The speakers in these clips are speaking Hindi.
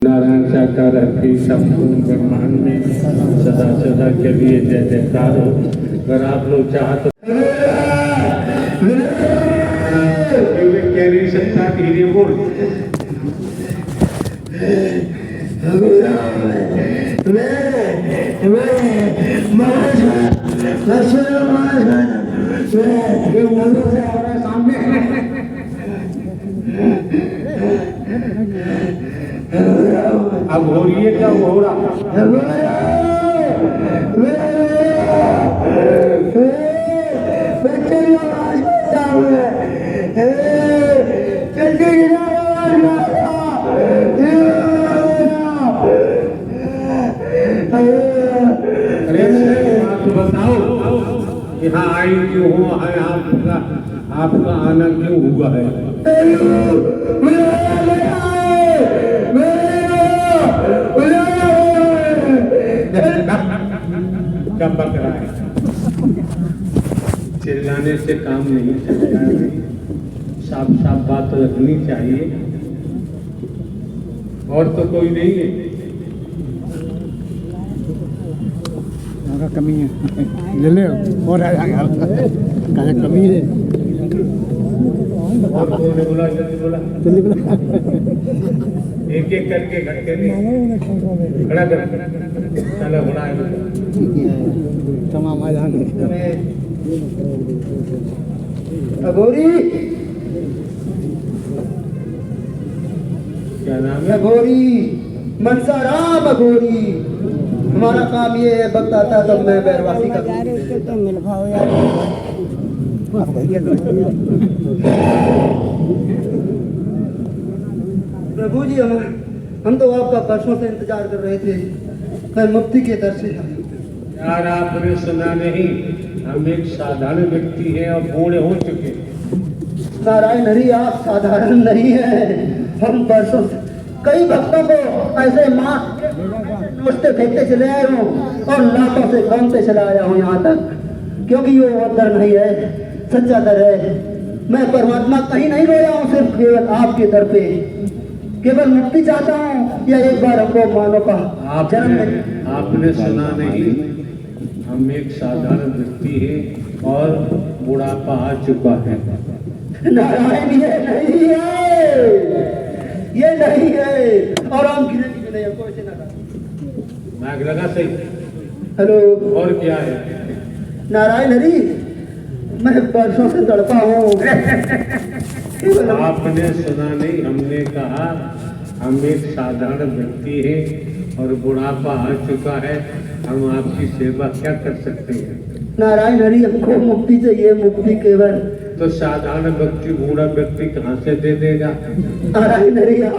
नारायण साकार रखी संपूर्ण ब्रह्मांड में सदा सदा के लिए जय जयकार हो। अगर आप लोग चाहते कह नहीं सकता धीरे बोल। अब हो रही है क्या हो रहा बताओ यहाँ आई क्यों हो है आपका आना क्यों हुआ है? क्या बक रहा है? चिल्लाने से काम नहीं चलता है। साफ साफ बात रखनी चाहिए। और तो कोई नहीं है। कमी है ले ले और आ जाएगा कमी है। और बोले बोला जल्दी बोला एक एक करके घटके नहीं खड़ा कर चलो बड़ा तमाम आ जाएंगे। अघोरी क्या नाम है? अघोरी मनसा राम अघोरी। हमारा काम ये है वक्त आता तब मैं बैरवासी का तो मिल पाओ यार। प्रभु जी हम तो आपका वर्षों से इंतजार कर रहे थे। मैं मुक्ति के दर से यार आपने सुना नहीं, हम एक साधारण व्यक्ति हैं और बूढ़े हो चुके। नारायण हरि आप साधारण नहीं है। हम वर्षों से कई भक्तों को ऐसे माँ नोचते फेंकते चले आए हूँ और लातों से कामते चला आया हूँ यहाँ तक, क्योंकि ये वो दर नहीं है, सच्चा दर है। मैं परमात्मा कहीं नहीं रोया हूँ, सिर्फ केवल आपके दर पे केवल मुक्ति चाहता हूँ या एक बार हमको मानो का आपने सुना नहीं, हम एक साधारण व्यक्ति है और बुढ़ापा आ चुका है। नारायण ये नहीं है और हम गिरे भी नहीं हमको ऐसे मैग लगा सही। हेलो और क्या है? नारायण हरि मैं वर्षों से तड़पा हूँ। आपने सुना नहीं, हमने कहा हम एक साधारण व्यक्ति हैं और बुढ़ापा आ चुका है, हम आपकी सेवा क्या कर सकते हैं? नारायण हरि हमको मुक्ति चाहिए, मुक्ति केवल। तो साधारण व्यक्ति बूढ़ा व्यक्ति कहाँ से दे देगा? नारायण हरि आप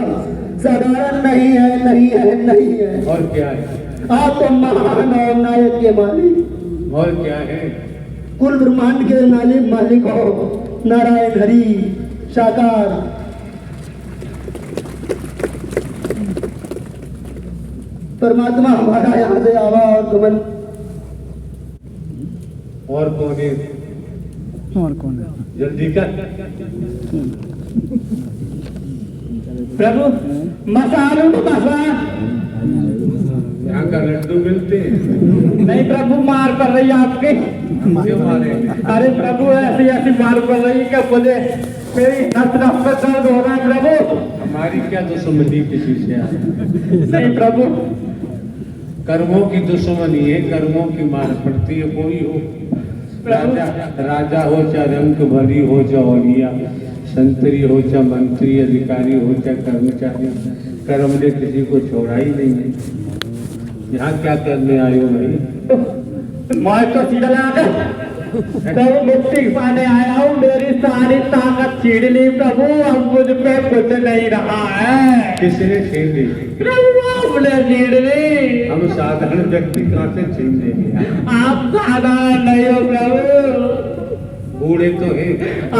साधारण नहीं है, नहीं है, नहीं है। और क्या है? आप तो महान और नायक के मालिक। और क्या है? कुल ब्रह्मांड के मालिक हो नारायण हरि साकार। परमात्मा हमारा यहाँ से आवा और गमन। और कौन है? और कौन है? जल्दी कर। प्रभु मसालो मसा यहाँ का लड्डू मिलते हैं? नहीं प्रभु, मार पड़ रही है आपके। क्यों मारे? अरे प्रभु ऐसी ऐसी मार पड़ रही है, क्या बोले मेरी नस नस में दर्द हो रहा है प्रभु। हमारी क्या दुश्मनी किसी से है? नहीं प्रभु, कर्मों की दुश्मनी है, कर्मों की मार पड़ती है। कोई हो राजा हो चाहे रंग भरी हो चाहे औलिया, संतरी हो चाहे मंत्री, अधिकारी हो चाहे कर्मचारी, कर्म ने किसी को छोड़ा ही नहीं है। यहाँ क्या करने आए हो भाई? मैं तो सीधा प्रभु मुक्ति पाने आया हूँ। मेरी सारी ताकत छीन ली प्रभु, अब मुझ पे कुछ नहीं रहा है। किसने छीन ली? प्रभु आपने छीन ली। हम साधारण व्यक्ति कहाँ से छीन लेंगे? आप साधारण नहीं हो प्रभु, बूढ़े तो है।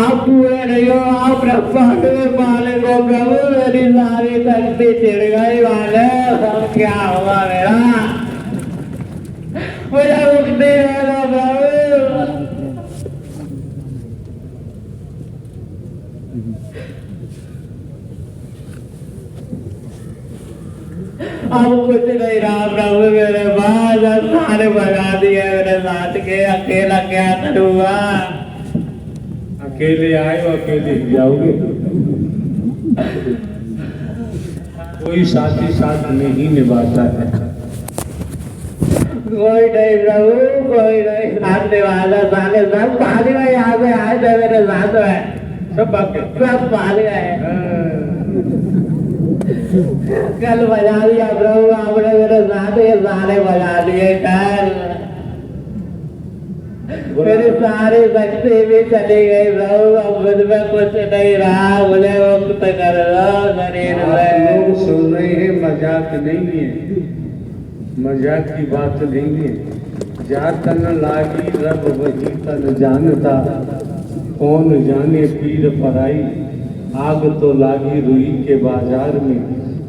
आप बूढ़े नहीं हो, आप ब्रह्मांड में मालिक हो प्रभु। मेरी सारी शक्ति छिड़ गई वाले, अब क्या होगा मेरा? मुझे मुक्ति दे दो प्रभु। अब कुछ नहीं राम प्रभु मेरे बाद सारे बना दिए मेरे साथ के अकेला क्या करूँगा। अकेले आए हो अकेले ही जाओगे। कोई साथी साथ नहीं निभाता है। कोई नहीं प्रभु कोई नहीं साथ निभाता। साले सब पानी में यहाँ से आए थे मेरे साथ में सब पानी है। कल बजा दिया प्रभु आपने मेरे साथ ये सारे बजा दिए। कल मेरी सारी शक्ति भी चली गई प्रभु। अब मुझ में कुछ नहीं रहा। मुझे मुक्त कर दो शरीर में। लोग सुन रहे हैं मजाक नहीं है। मजाक की बात नहीं है। जा तन लागी रब वही तन जानता। कौन जाने पीर पराई। आग तो लागी रुई के बाजार में।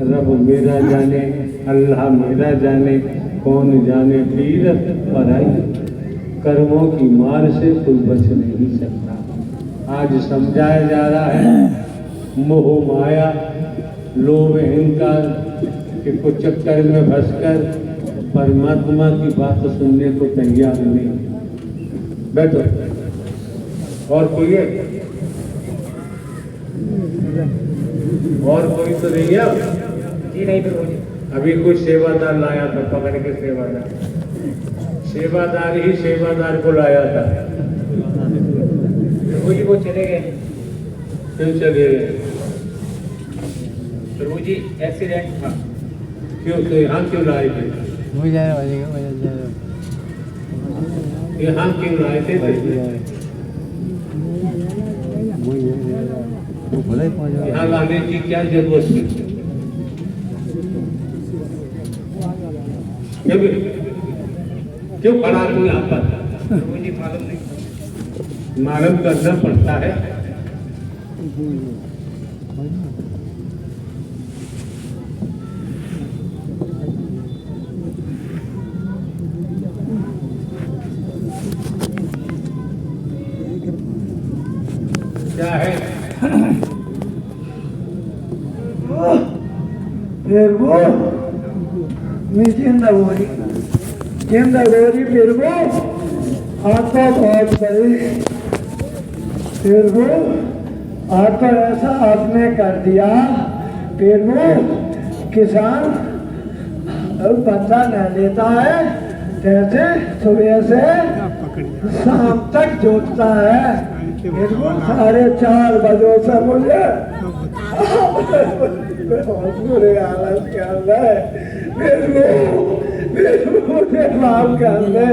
रब मेरा जाने अल्लाह मेरा जाने। कौन जाने पीर पराई। कर्मों की मार से कोई बच नहीं सकता। आज समझाया जा रहा है मोह माया लोभ अहंकार के कुछ चक्कर में फंसकर परमात्मा की बात सुनने को तैयार नहीं। बैठो। और कोई है? और कोई तो नहीं है? जी नहीं प्रभु जी। अभी कुछ सेवादार लाया था पकड़ के। सेवादार ही सेवादार को लाया था। प्रभु जी वो चले गए। क्यों चले गए? प्रभु जी एक्सीडेंट था। क्यों तो यहाँ क्यों लाए थे? यहाँ क्यों लाए थे? यहाँ लाने की क्या जरूरत थी? क्यों खड़ा तू यहाँ पर? मुझे मालूम नहीं। मालूम करना पड़ता है। क्या है? फिर वो जिंदा गोरी फिर वो आता बहुत बड़ी। फिर वो आता ऐसा आपने कर दिया। फिर वो किसान बंदा न लेता है जैसे सुबह से शाम तक जोतता है। फिर वो 4:30 बजे से मुझे बहुत बुरे हालत के अंदर। फिर मुझे माफ कर दे।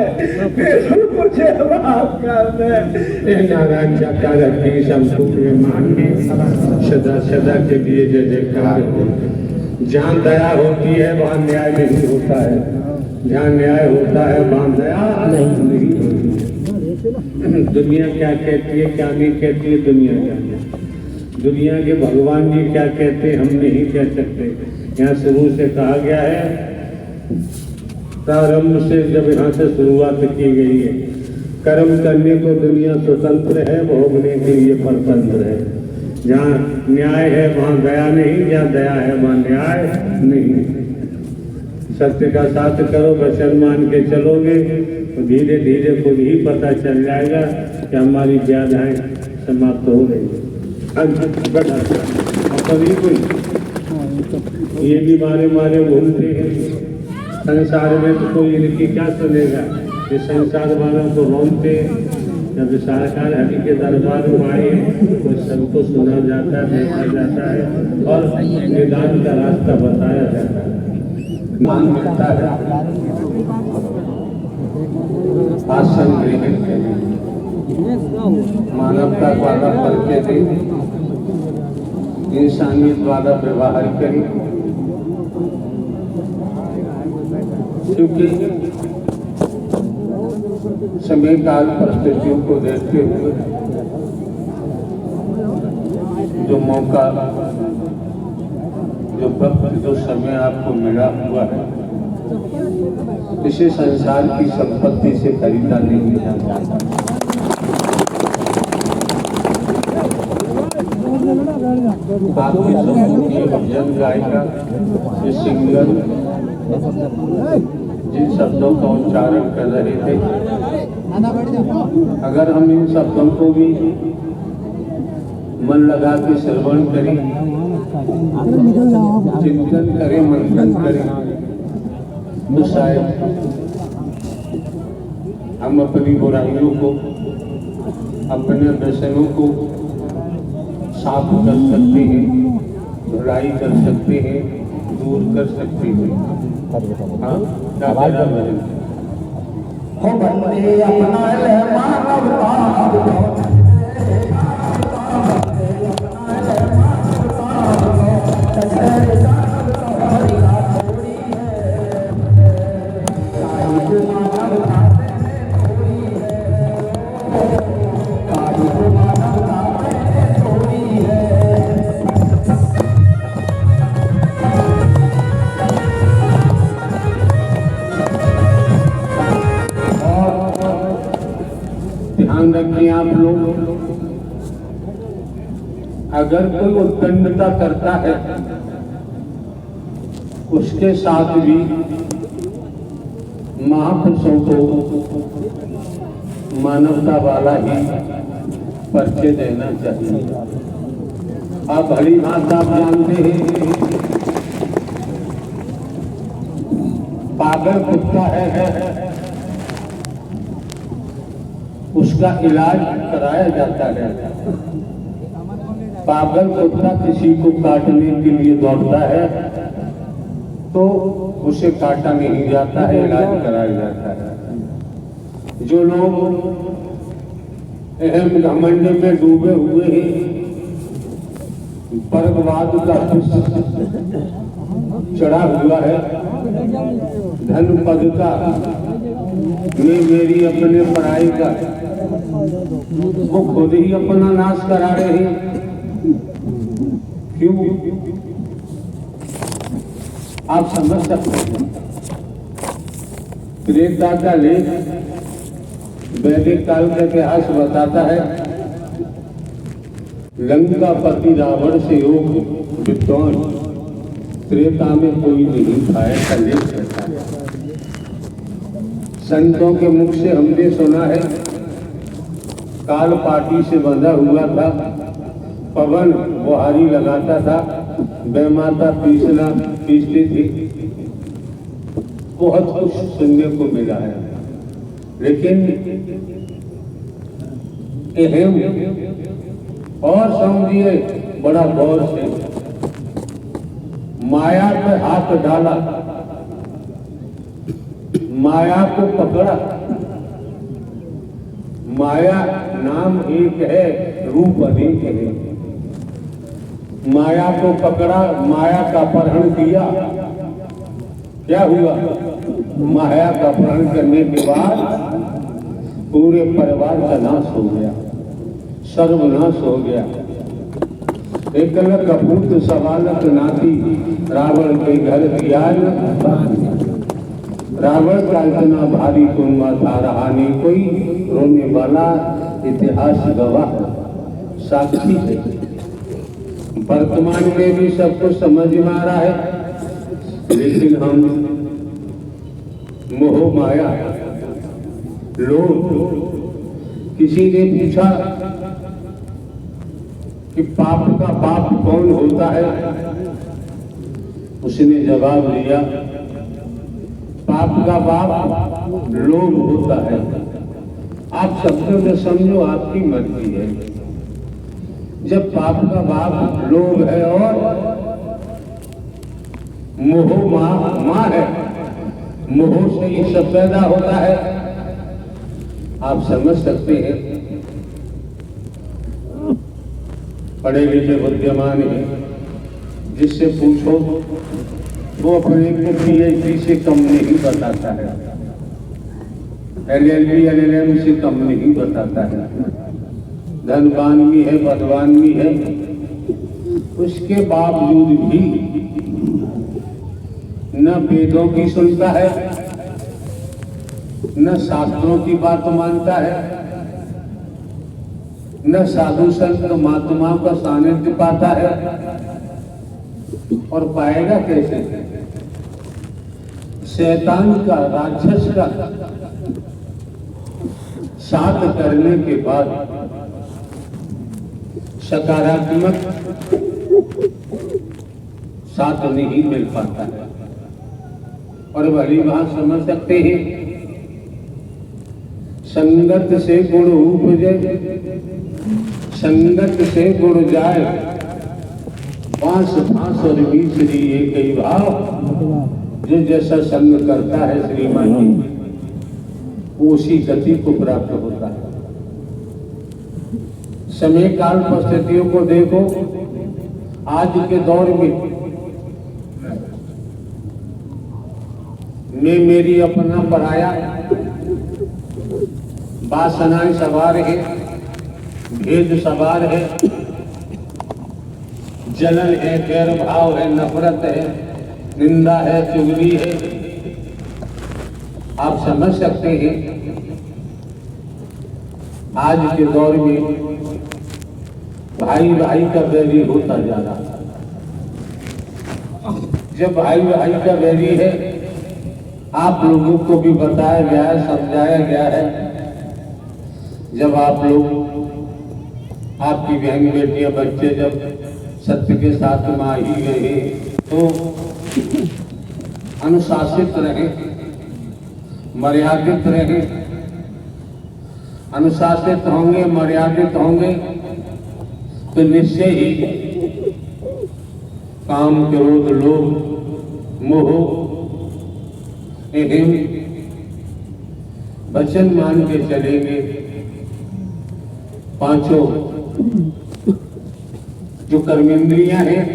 मुझे माफ कर दे। नारायण जाता रखी शमसुख में मान के सदा सदा के लिए जय जयकार हो। जहाँ दया होती है वहाँ न्याय नहीं होता है। जहाँ न्याय होता है वहाँ दया नहीं होती। दुनिया क्या कहती है क्या नहीं कहती है? दुनिया क्या कहती है? दुनिया के भगवान जी क्या कहते हैं हम नहीं कह सकते। यहाँ शुरू से कहा गया है प्रारंभ से जब यहाँ से शुरुआत की गई है। कर्म करने को दुनिया स्वतंत्र है भोगने के लिए परतंत्र है। जहाँ न्याय है वहाँ दया नहीं। जहाँ दया है वहाँ न्याय नहीं। सत्य का साथ करो वचन मान के चलोगे तो धीरे धीरे खुद ही पता चल जाएगा कि हमारी व्याधाएं समाप्त हो गई। कोई ये भी मारे घूमते हैं संसार में तो कोई इनकी क्या सुनेगा। ये संसार वालों को रोनते जब सरकार हरि के दरबार में आए तो सबको सुना जाता है देखा जाता है और निदान का रास्ता बताया जाता है। मान मिलता है आसन ग्रहण करें मानवता द्वारा परिचय दें इंसानियत द्वारा व्यवहार करें। क्योंकि समय काल परिस्थितियों को देखते हुए जो मौका जो वक्त जो समय आपको मिला हुआ है इसे संसार की संपत्ति से खरीदा नहीं जा सकता। आपकी सुनती भजन गायिका ये सिंगर जिन शब्दों का उच्चारण कर रहे थे, अगर हम इन शब्दों को भी मन लगा के श्रवण करें, चिंतन करें, मंथन करें, तो शायद हम अपनी बुराइयों को, अपने व्यसनों को साफ कर सकते हैं, धुलाई कर सकते हैं, दूर कर सकते हैं। हाँ, क्या फायदा है? हो बंदे अपना ले मानवता ध्यान रखिए आप लोग, अगर कोई उत्कंठता करता है उसके साथ भी महापुरुषों को मानवता वाला ही परिचय देना चाहिए। आप भली बात आप जानते हैं, पागल कुत्ता है उसका इलाज कराया जाता है। पागल कुत्ता किसी को काटने के लिए दौड़ता है तो उसे काटा नहीं जाता है, इलाज कराया जाता है। जो लोग अहम घमंड में डूबे हुए हैं, वर्गवाद का चढ़ा हुआ है, धन पद का, मैं मेरी अपने पढ़ाई का, वो खुद ही अपना नाश करा रहे हैं। क्यों? आप समझ सकते हैं। त्रेता का लेख वैदिक काल का इतिहास बताता है, लंकापति रावण से योग विद्वान त्रेता में कोई नहीं खाया का लेख कहता है। संतों के मुख से हमने सुना है, काल पाटी से बंधा हुआ था, पवन बुहारी लगाता था, बेमाता पीसती थी। बहुत कुछ सुनने को मिला है, लेकिन अहम और समझिए बड़ा गौर से, माया पे हाथ डाला, माया को पकड़ा। माया नाम एक है, रूप अनेक है। माया को पकड़ा, माया का अपहरण किया, क्या हुआ? माया का अपहरण करने के बाद पूरे परिवार का नाश हो गया, सर्वनाश हो गया। एकल कपूत सवालक नाती रावण के घर दिया। रावण का इतना भारी कुंभा था, रहा नहीं कोई, रोने वाला इतिहास गवाह साक्षी है। वर्तमान में भी सब कुछ समझ में आ रहा है, लेकिन हम मोह माया लोग। किसी ने पूछा कि पाप का बाप कौन होता है? उसने जवाब दिया, पाप का बाप लोभ होता है। आप शब्दों में समझो, आपकी मर्जी है। जब पाप का बाप लोभ है और मोह माँ है, मोह से ये सब पैदा होता है, आप समझ सकते हैं। पढ़े लिखे बुद्धिमान है, जिससे पूछो वो अपने को PhD से कम नहीं बताता है, LLB LLM से कम नहीं बताता है। धनवान भी है, बदवान भी है, उसके बावजूद भी न वेदों की सुनता है, न शास्त्रों की बात मानता है। न साधु संत महात्मा का सानिध्य पाता है, और पाएगा कैसे? शैतान का, राक्षस का साथ करने के बाद सकारात्मक साथ नहीं मिल पाता है। और भली बात समझ सकते हैं, संगत से गुण उपजे, संगत से गुण जाए, बांस फांस और बीसरी एक ही भाव। जो जैसा संग करता है श्रीमान जी, वो उसी गति को प्राप्त होता है। समय काल परिस्थितियों को देखो, आज के दौर में मैं मेरी अपना पराया, वासनाएं सवार है, भेद सवार है, जलन है, गैर भाव है, नफरत है, निंदा है, चुगली है। आप समझ सकते हैं आज के दौर में भाई भाई का बैरी होता जा रहा है। जब भाई भाई का बैरी है, आप लोगों को भी बताया गया है, समझाया गया है, जब आप लोग, आपकी बहन बेटियां बच्चे जब सत्य के साथ में आ ही गए तो अनुशासित रहे, मर्यादित रहे। अनुशासित होंगे, मर्यादित होंगे तो निश्चय ही काम, क्रोध, लोभ, मोह, अहम वचन मान के चलेंगे। पांचों जो कर्मेंद्रियां हैं,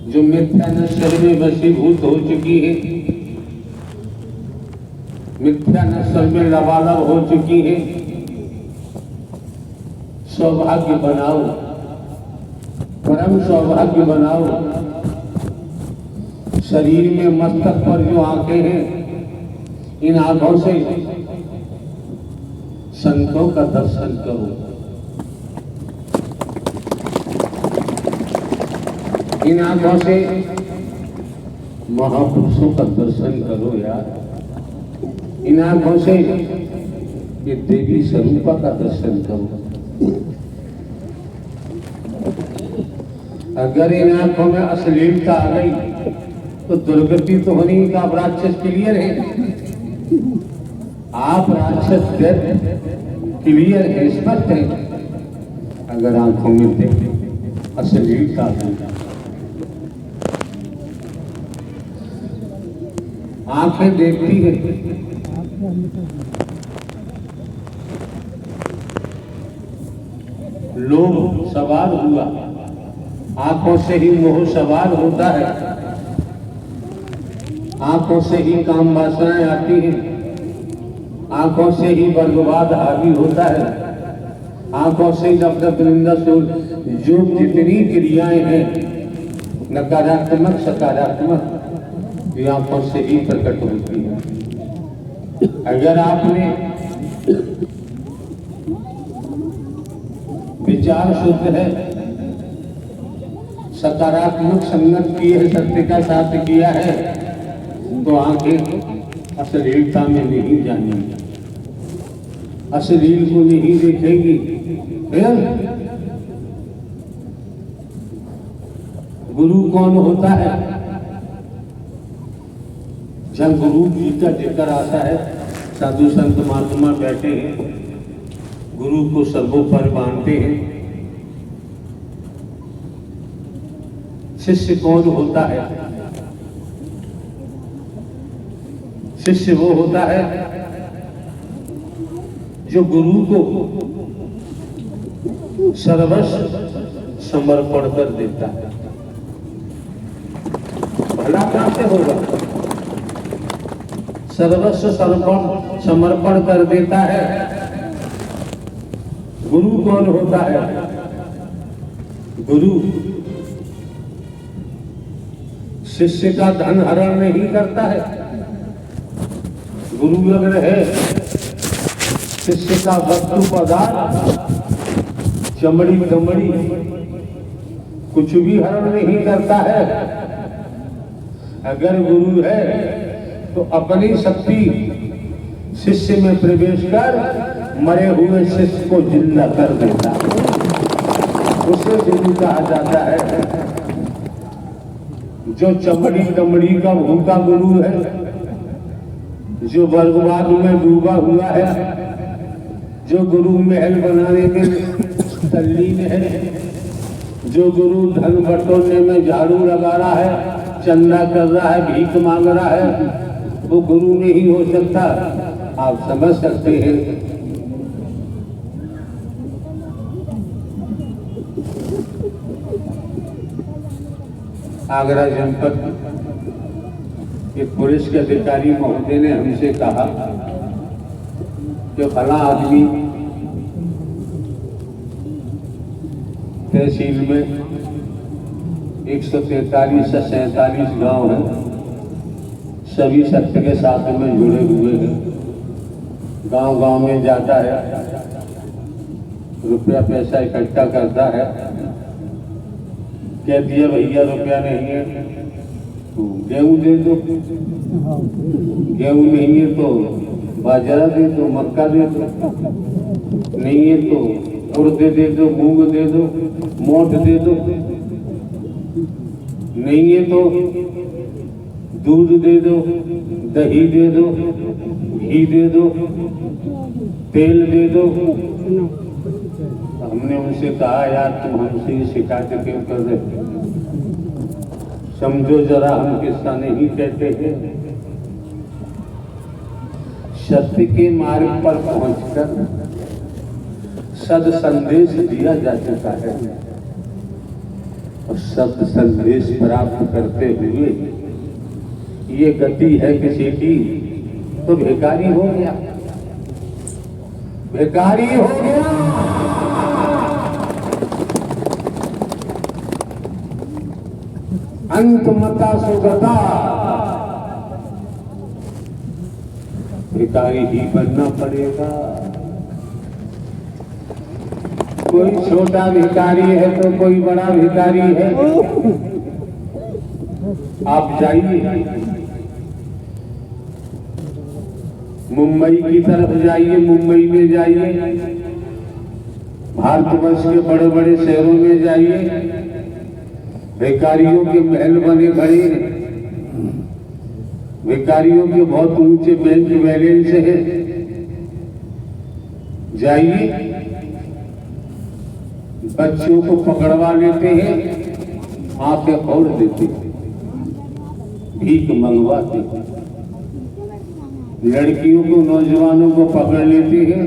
जो मिथ्या नश्वर में वशीभूत हो चुकी है, मिथ्या नश्वर में लबालब हो चुकी है, सौभाग्य बनाओ, परम सौभाग्य बनाओ। शरीर में मस्तक पर जो आंखें हैं, इन आंखों से संतों का दर्शन करो, इन आंखों से महापुरुषों का दर्शन करो यार। इन आंखों से ये देवी स्वरूपा का दर्शन करो। अगर इन आंखों में अश्लीलता आ गई तो दुर्गति तो होनी का। आप राक्षस क्लियर है, आप राक्षस क्लियर है, स्पष्ट है। अगर आंखों में अश्लीलता आ गई, आंखें देखती है, लोभ सवार हुआ, आंखों से ही मोह सवार होता है, आंखों से ही काम वासनाएं आती हैं, आंखों से ही वर्गवाद हावी होता है, आंखों से ही नफरत, निंदा, जो जितनी क्रियाएं हैं नकारात्मक सकारात्मक, ये आंखों से ही प्रकट होती है। अगर आपने विचार शुद्ध है, सकारात्मक संगत की है, सत्य का साथ किया है, तो आंखें अश्लीलता में नहीं जाएंगी, अश्लील को नहीं देखेंगी। गुरु कौन होता है? जब गुरु जी का जिक्र आता है, साधु संत महात्मा बैठे हैं, गुरु को सर्वोपरि मानते हैं। शिष्य कौन होता है? शिष्य वो होता है जो गुरु को सर्वस्व समर्पण कर देता है। भला कैसे होगा? सर्वस्व समर्पण कर देता है। गुरु कौन होता है? गुरु शिष्य का धन हरण नहीं करता है। गुरु अगर है शिष्य का वस्तु पदार्थ चमड़ी दमड़ी कुछ भी हरण नहीं करता है। अगर गुरु है तो अपनी शक्ति शिष्य में प्रवेश कर मरे हुए शिष्य को जिंदा कर देता है। उसे गुरु कहा जाता है। जो चमड़ी दमड़ी का भूखा गुरु है, जो वर्गवाद में डूबा हुआ है, जो गुरु महल बनाने में तल्लीन है, जो गुरु धन बटोरने में झाड़ू लगा रहा है, चंदा कर रहा है, भीख मांग रहा है, वो गुरु नहीं हो सकता। आप समझ सकते हैं। आगरा जनपद एक पुलिस के अधिकारी महोदय ने हमसे कहा कि फला आदमी तहसील में 143 से 47 गांव है, सभी सत्य के साथ में जुड़े हुए हैं। गांव गांव में जाता है, रुपया पैसा इकट्ठा करता है, कह दिया भैया रुपया नहीं है तो गेहूं दे दो, गेहूं नहीं है तो बाजरा दे दो, मक्का दे दो, नहीं है तो उड़द दे दो, मूंग दे दो, मोठ दे दो, नहीं है तो दूध दे दो, दही दे दो, घी दे दो, तेल दे दो। हमने उनसे कहा यार तुम हमसे ये शिकायत क्यों कर रहे हो? समझो जरा, हम किस्सा नहीं कहते हैं। सत्य के मार्ग पर पहुंचकर सद संदेश दिया जा चुका है और सद संदेश प्राप्त करते हुए ये गति है किसी की तो भिखारी हो गया, भिखारी हो गया। अंत मता सुगता, भिखारी ही बनना पड़ेगा। कोई छोटा भिखारी है तो कोई बड़ा भिखारी है। आप जाइए मुंबई की तरफ जाइए, मुंबई में जाइए, भारतवर्ष के बड़े बड़े शहरों में जाइए, भिखारियों के महल बने खड़े हैं, भिखारियों के बहुत ऊंचे बैंक बैलेंस है। जाइए, बच्चों को पकड़वा लेते हैं, आंखें फोड़ देते हैं, भीख मंगवाते हैं। लड़कियों को, नौजवानों को पकड़ लेते हैं,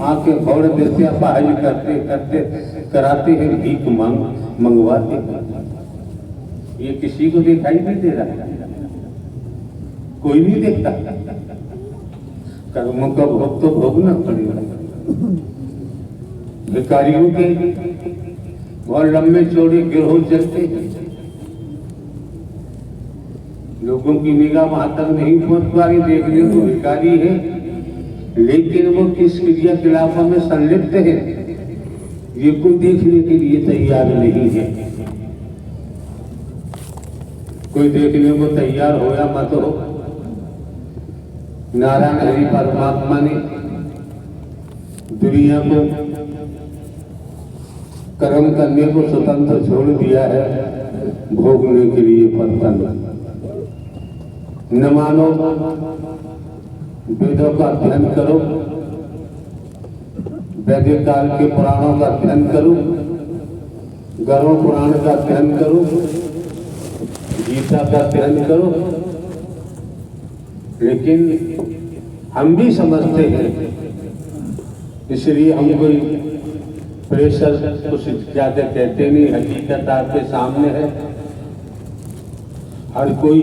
आंखें फोड़ देते, अपहज करते करते कराते हैं, भीख मंगवाते हैं। ये किसी को दिखाई नहीं दे रहा, कोई नहीं देखता। कर्मों का भोग तो भोगना पड़ेगा। भिखारियों के बहुत लंबे चौड़े गिरोह चलते हैं, लोगों की निगाह वहां तक नहीं पहुंच पा रही। देखने को भिखारी है लेकिन वो किस क्रियाकलापों में संलिप्त है ये कोई देखने के लिए तैयार नहीं है। कोई देखने को तैयार हो या मत हो, नारायण हरि परमात्मा ने दुनिया को कर्म करने को स्वतंत्र छोड़ दिया है, भोगने के लिए बर्तन। न मानो वेदों का अध्ययन करो, वैदिक काल के पुराणों का अध्ययन करो, गर्भ पुराण का अध्ययन करो, गीता का अध्ययन करो, लेकिन हम भी समझते हैं, इसलिए हम कोई प्रेशर कुछ ज्यादा कहते नहीं। हकीकत आपके सामने है, हर कोई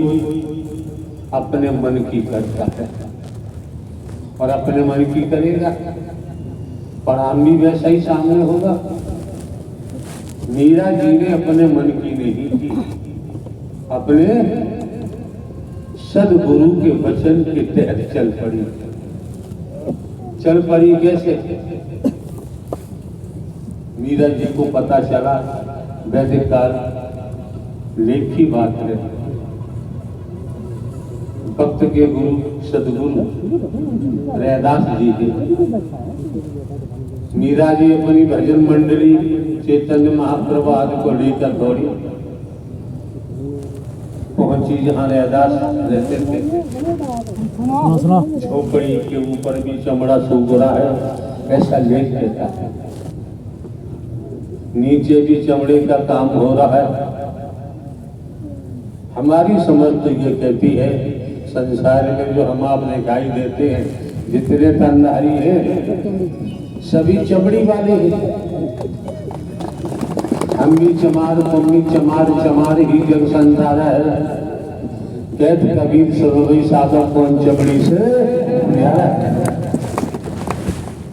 अपने मन की करता है और अपने मन की करेगा, परिणाम भी वैसा ही सामने होगा। मीरा जी ने अपने मन की नहीं की, अपने सदगुरु के वचन के तहत चल पड़ी। चल पड़ी कैसे? मीरा जी को पता चला वैदिक काल लेख की बात है। भक्त के गुरु सदगुरु रैदास जी के मीरा जी अपनी भजन मंडली चैतन्य महाप्रभु आदि को लेकर दौड़ी, पहुंची जहाँ रैदास रहते थे। झोपड़ी के ऊपर भी चमड़ा सूख रहा है, ऐसा लेख देता है। नीचे भी चमड़े का काम हो रहा है। हमारी समझ तो ये कहती है संसार में जो हम आप दिखाई देते हैं, जितने तनधारी हैं सभी चमड़ी वाले हैं। हम भी चमार, तुम भी चमार, चमार ही जग संसार है। कहते कबीर सरोई साधक कौन चमड़ी से न्यारा है।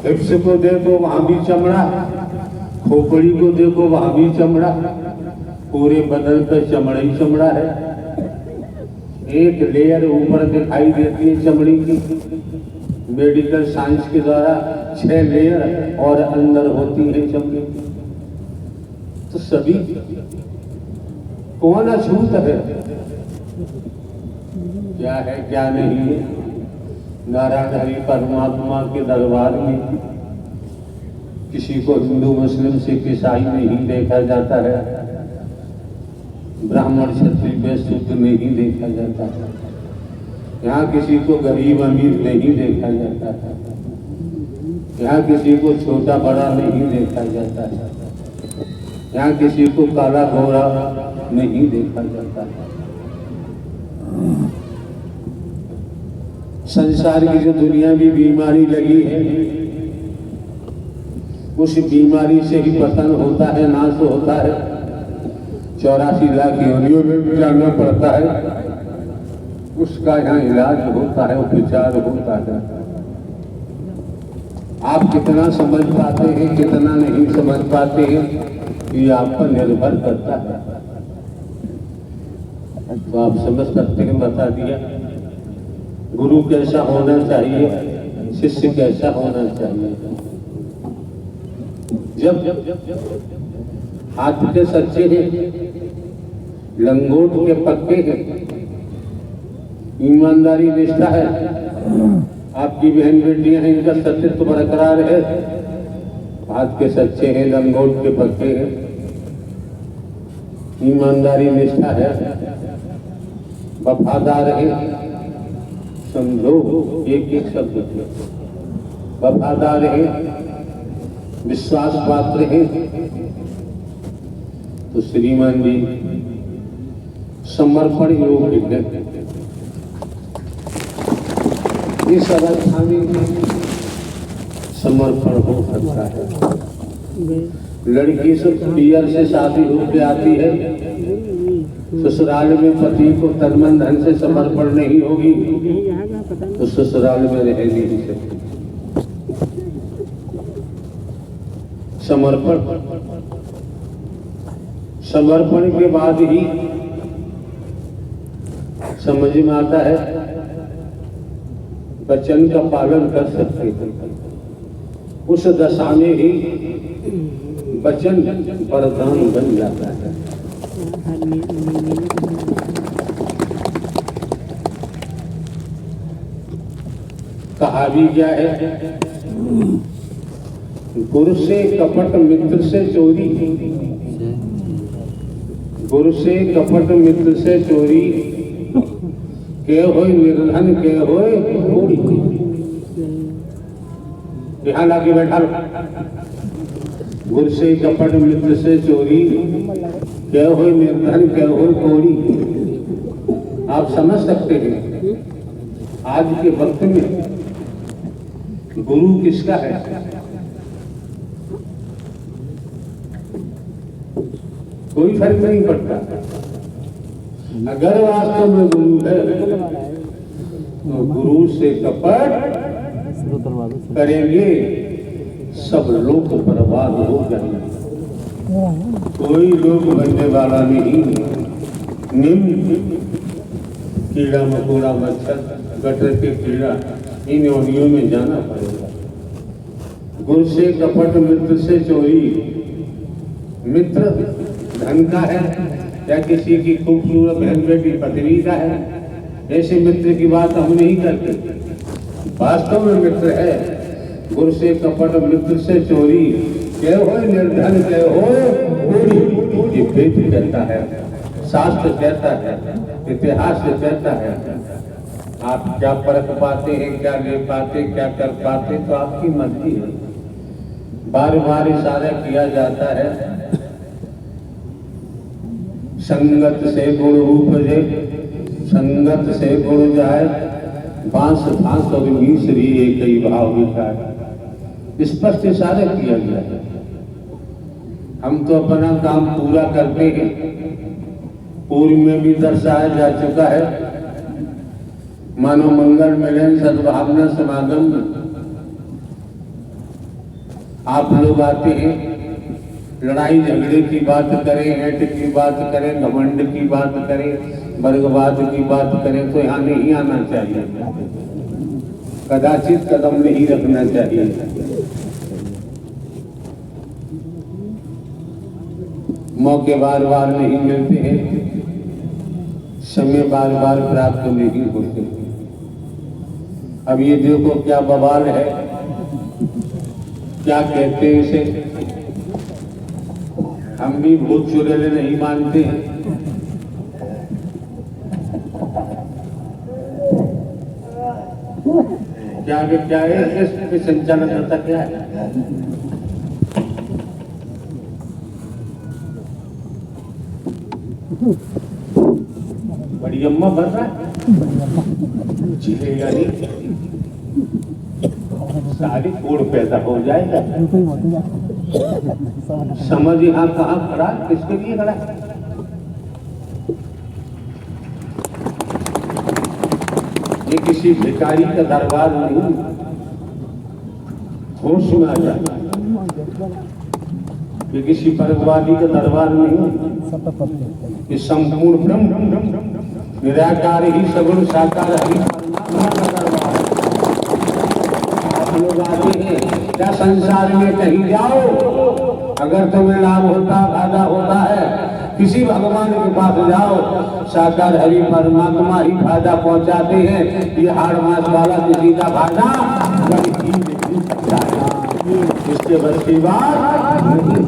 हिप्स को देखो वहां भी चमड़ा, खोपड़ी को देखो वहां भी चमड़ा, पूरे बदन पे चमड़ा ही चमड़ा है। एक लेयर ऊपर दिखाई देती है चमड़ी की, मेडिकल साइंस के द्वारा 6 लेयर और अंदर होती है चमड़ी। तो सभी कौन अछूत है, क्या है क्या नहीं है। नारायण हरि परमात्मा के दरबार में किसी को हिंदू मुस्लिम सिख ईसाई नहीं देखा जाता है, ब्राह्मण क्षत्रिय वैश्य शूद्र नहीं देखा जाता है। यहाँ किसी को गरीब अमीर नहीं देखा जाता है, यहाँ किसी को छोटा बड़ा नहीं देखा जाता है, यहाँ किसी को काला गोरा नहीं देखा जाता है। संसार की जो दुनिया में बीमारी लगी है, उस बीमारी से ही पतन होता है, नाश होता है। 84 लाख योनियों में भी जाना पड़ता है, उसका यहाँ इलाज होता है, उपचार होता है। आप कितना समझ पाते हैं, कितना नहीं समझ पाते हैं, ये आप पर निर्भर करता है। तो आप समझ सकते हैं, बता दिया। गुरु कैसा होना चाहिए, शिष्य कैसा होना चाहिए। जब हाथ के सच्चे हैं, लंगोट के पक्के हैं, ईमानदारी निष्ठा है, आपकी बहन बेटियां हैं, इनका सत्यत्व बरकरार है, हाथ के सच्चे हैं, लंगोट के पक्के हैं, ईमानदारी निष्ठा है, वफादार है। समझो एक एक शब्द, वफादार है, विश्वास पात्र है, तो श्रीमान जी समर्पण योग्य है। इस अवस्था में समर्पण हो सकता है। लड़की से पियर से शादी होकर आती है, ससुराल में पति को तन मन धन से समर्पण नहीं होगी तो ससुराल में रह नहीं सकती। समर्पण के बाद ही समझ में आता है वचन का पालन कर सकते हैं। उस दशा में ही वचन वरदान बन जाता है। कहा भी क्या है, गुरु से कपट मित्र से चोरी, गुरु से कपट मित्र से चोरी, के होय निर्धन के होय कोड़ी। ध्यान आके बैठा लो। गुरु से कपट मित्र से चोरी, के होय निर्धन के होय कोड़ी। आप समझ सकते हैं आज के वक्त में गुरु किसका है। कोई फर्क नहीं पड़ता। अगर वास्तव में गुरु है तो गुरु से कपट करेंगे सब लोग बर्बाद हो जाएंगे। कोई लोग बनने वाला नहीं। निम्न कीड़ा मकोड़ा मच्छर गटर के कीड़ा इन योनियों में जाना पड़ेगा। गुरु से कपट मित्र से चोरी। मित्र धन का है या किसी की खूबसूरत बहन बेटी पत्नी का है, ऐसे मित्र की बात हम नहीं करते। वास्तव में मित्र है गुरु से कपट मित्र से चोरी, क्या हो निर्धन क्या हो चोरी। ये वेद कहता है, शास्त्र कहता है, इतिहास कहता है। आप क्या परख पाते हैं, क्या ले पाते, क्या कर पाते, तो आपकी मर्जी है। बार बार इशारा किया जाता है, संगत से गुण उपजे, संगत से गुण जाए, बांस फांस और मिश्री एक ही भाव दिखाए। स्पष्ट इशारा किया गया है। हम तो अपना काम पूरा करते हैं। पूर्व में भी दर्शाया जा चुका है, मानो मंगल मिलन सद्भावना समागम में आप लोग आते हैं, लड़ाई झगड़े की बात करें, ऐट की बात करें, घमंड की बात करें, वर्गवाद की बात करें, तो यहाँ नहीं आना चाहिए। कदाचित कदम नहीं रखना चाहिए। मौके बार बार नहीं मिलते हैं, समय बार बार प्राप्त नहीं होते। अब ये देखो क्या बवाल है, क्या कहते हैं इसे, हम भी भूत चुड़ैल नहीं मानते हैं। क्या है इसके संचालन करता क्या है? बड़ी अम्मा बन रहा है, चिलेगा नहीं, सारी कोड़ पैदा हो जाएगा। समझ यहाँ कहाँ खड़ा, किसके लिए खड़ा? ये किसी भिखारी का दरबार नहीं, होश में आ जाए। ये किसी परगवादी का दरबार नहीं, ये संपूर्ण ब्रह्म निराकार ही सगुण साकार हरि परमात्मा का दरबार। आप लोग आते हैं क्या संसार में कहीं जाओ, अगर तुम्हें लाभ होता फायदा होता है, किसी भगवान के पास जाओ, साकार हरि परमात्मा ही फायदा पहुंचाते हैं। ये हाड़ मास वाला किसी का फायदा इसके बस की बात नहीं।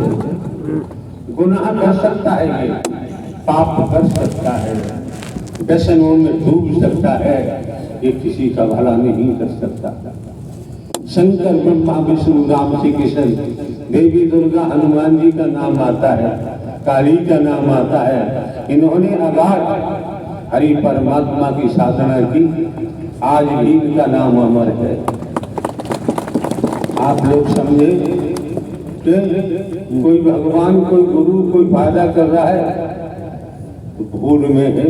गुनाह कर सकता है, ये पाप कर सकता है, व्यसनों में डूब सकता है, ये किसी का भला नहीं कर सकता। शंकर ब्रह्मा विष्णु राम श्री कृष्ण देवी दुर्गा हनुमान जी का नाम आता है, काली का नाम आता है। इन्होंने अगाध हरि परमात्मा की साधना की, आज भी इनका नाम अमर है। आप लोग समझे कि कोई भगवान, कोई गुरु, कोई फायदा कर रहा है तो भूल में है।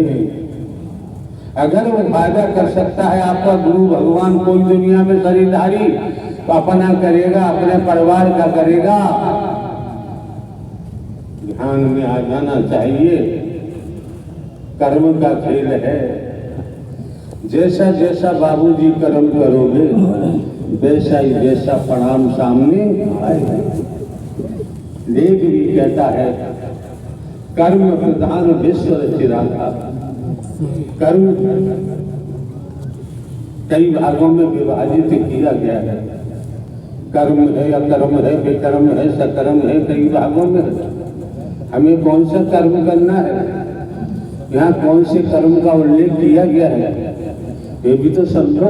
अगर वो फायदा कर सकता है आपका गुरु भगवान, कोई दुनिया में खरीदारी तो अपना करेगा, अपने परिवार का करेगा। ध्यान में आ जाना चाहिए, कर्म का खेल है। जैसा जैसा बाबूजी कर्म करोगे वैसा ही वैसा परिणाम सामने आएगा। लेख भी कहता है, कर्म प्रधान विश्व रचिराता। कर्म कई भागों में विभाजित किया गया है। कर्म है, अकर्म है, विकर्म है, सकर्म है, कई भागों में। हमें कौन सा कर्म करना है, यहाँ कौन से कर्म का उल्लेख किया गया है, ये भी तो समझो।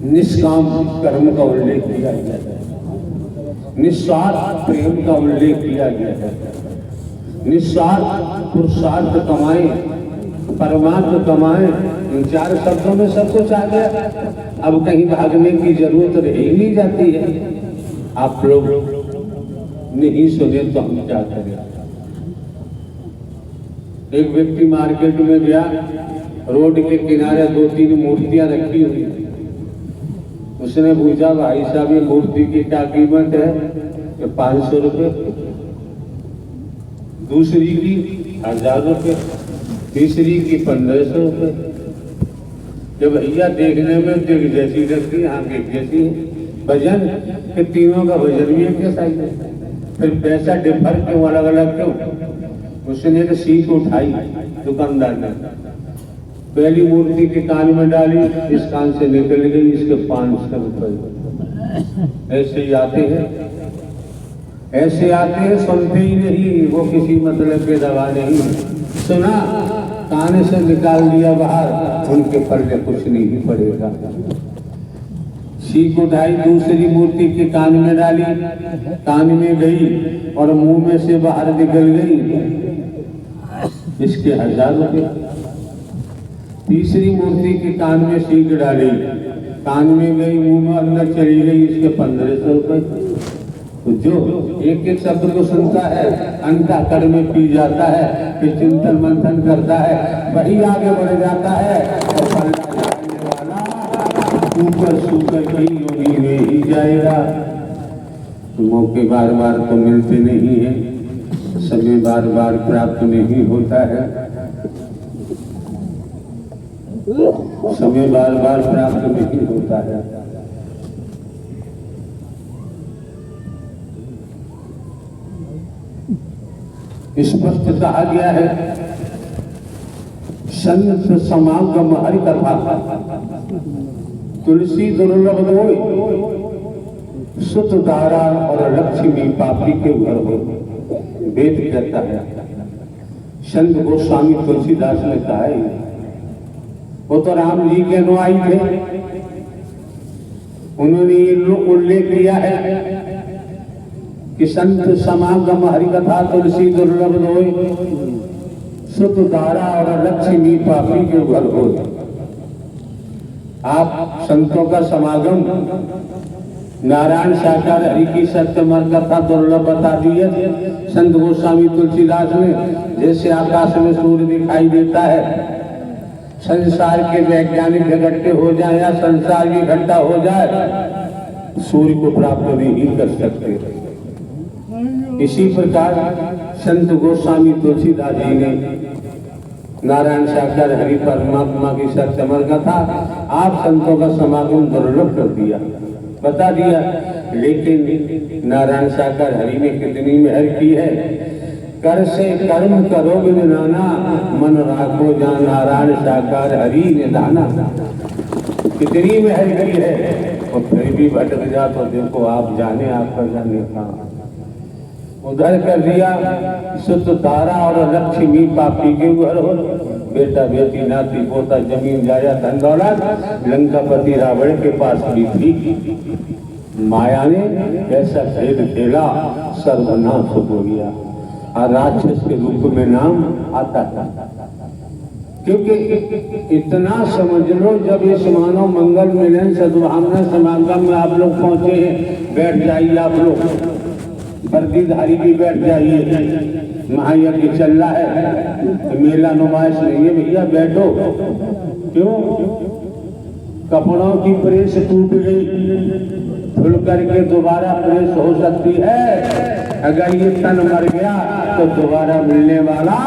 निष्काम कर्म का उल्लेख किया गया है, निस्वार्थ प्रेम का उल्लेख किया गया है। निस्वार्थ पुरुषार्थ कमाए, परमार्थ कमाए, इन चार शब्दों में सब कुछ आ गया। अब कहीं भागने की जरूरत रह ही नहीं जाती है। आप लोग नहीं सुने तो हम क्या करें। एक व्यक्ति मार्केट में गया, रोड के किनारे 2-3 मूर्तियां रखी हुई। उसने पूछा, भाई साहब ये मूर्ति की क्या कीमत है? कि 500 रुपये। दूसरी की 1000 रुपये, तीसरी की 1500 रुपये। जब भैया देखने में दिख जैसी लगती आंखें जैसी वजन के तीनों का वजन भी एक जैसा ही है। फिर पैसा डिफर क्यों अलग अलग क्यों? उसने तो सीख उठाई दुकानदार ने, पहली मूर्ति के कान में डाली, इस कान से निकल गई, इसके 500 रुपए। ऐसे ही आते हैं, ऐसे आते हैं, सुनते ही नहीं, वो किसी मतलब के दवा नहीं सुना, कान से निकाल दिया बाहर, उनके पल्ले कुछ नहीं पड़ेगा। सीख उठाई, दूसरी मूर्ति के कान में डाली, कान में गई और मुंह में से बाहर निकल गई, इसके 1000 रुपए। तीसरी मूर्ति के कान में सीख डाली, कान में गई, मुंह में अंदर चली गई, इसके 1500 रुपए। तो जो एक एक शब्द को सुनता है, अंतःकरण में पी जाता है, फिर चिंतन मंथन करता है, वही आगे बढ़ जाता है और पल्ला जाने वाला ऊपर सूकर की योनि में ही जाएगा। तो मौके बार बार तो मिलते नहीं है, समय बार बार प्राप्त नहीं होता है, समय बार बार प्राप्त नहीं होता है। स्पष्ट कहा गया है, संत समागम हरि कथा तुलसी दुर्लभ दोय, सुत दारा और लक्ष्मी पापी के घर हो। वेद कहता है, संत गोस्वामी तुलसीदास ने कहा है, वो तो राम जी के अनुयायी थे, उन्होंने ये उल्लेख किया है कि संत समागम हरिकथा तुलसी दुर्लभ दोय, सुत दारा और लक्ष्मी पापी के घर हो। आप संतों का समागम, नारायण साकार हरि की सत्यमर कथा दुर्लभ बता दी है संत गोस्वामी तुलसीदास ने। जैसे आकाश में सूर्य दिखाई देता है, संसार के वैज्ञानिक इकट्ठे हो जाए या संसार भी इकट्ठा हो जाए, सूर्य को प्राप्त नहीं कर सकते। इसी प्रकार संत गोस्वामी तुलसीदास जी ने नारायण साकार हरि परमात्मा की सत्यमर कथा आप संतों का समागम दुर्लभ कर दिया, बता दिया। लेकिन नारायण साकार हरि ने कितनी मेहर की है, कर से कर्म करो बिनाना, मन राखो जान नारायण साकार हरि निधाना। कितनी मेहर की है, और फिर भी भटक जा तो देखो आप जाने, आपका जाने कहाँ। उधर कर दिया, सुत तारा और लक्ष्मी पापी के घर हो। बेटा बेटी नाती पोता जमीन जाया धन दौलत लंकापति रावण के पास भी थी, माया ने ऐसा खेल खेला सर्वनाश हो गया, और राक्षस के रूप में नाम आता था। क्योंकि इतना समझ लो, जब इस मानव मंगल मिलन सद्भावना समागम में आप लोग पहुंचे हैं, बैठ जाइए आप लोग, वर्दीधारी भी बैठ जाइए, महायज्ञ चल रहा है, मेला नुमाइश नहीं है भैया, बैठो। क्यों? कपड़ों की प्रेस टूट गई, धुल करके दोबारा प्रेस हो सकती है। अगर ये तन मर गया तो दोबारा मिलने वाला,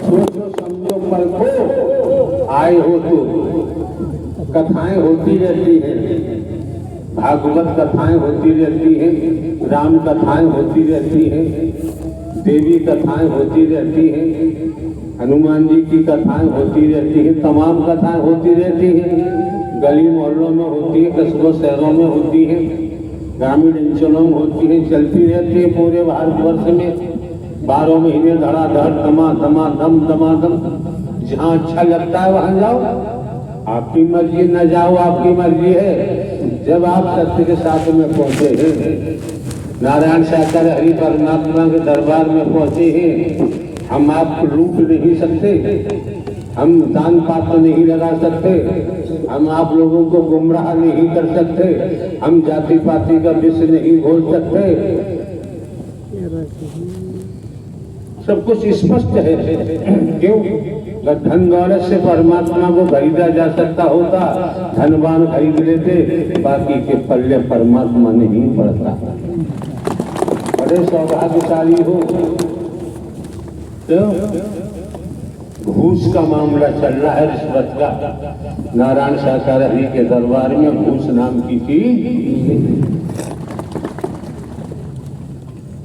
सोचो समझो परखो। आए हो तो कथाएं होती रहती हैं, भागवत कथाएं होती रहती हैं, राम कथाएं होती रहती हैं, देवी कथाएं होती रहती हैं, हनुमान जी की कथाएं होती रहती हैं, तमाम कथाएं होती रहती हैं। गली मोहल्लों में होती है, कस्बों शहरों में होती है, ग्रामीण अंचलों में होती है, चलती रहती है पूरे भारतवर्ष में। 12 महीने धड़ाधड़ दमादम, जहाँ अच्छा लगता है वहां जाओ, आपकी मर्जी, न जाओ आपकी मर्जी है। जब आप सत्य के साथ में पहुंचे हैं, नारायण साकार हरि परमात्मा के दरबार में पहुंचे हैं, हम आपको लूट नहीं सकते, हम दान पात्र नहीं लगा सकते, हम आप लोगों को गुमराह नहीं कर सकते, हम जाति पाति का विष नहीं घोल सकते। सब कुछ स्पष्ट है। क्यों? अगर धन दौलत से परमात्मा को खरीदा जा सकता होता, धनवान खरीद लेते, बाकी के पल्ले परमात्मा नहीं पड़ता। बड़े सौभाग्यशाली हो। क्यों? घूस का मामला चल रहा है, रिश्वत का। नारायण साकार हरि के दरबार में घूस नाम की चीज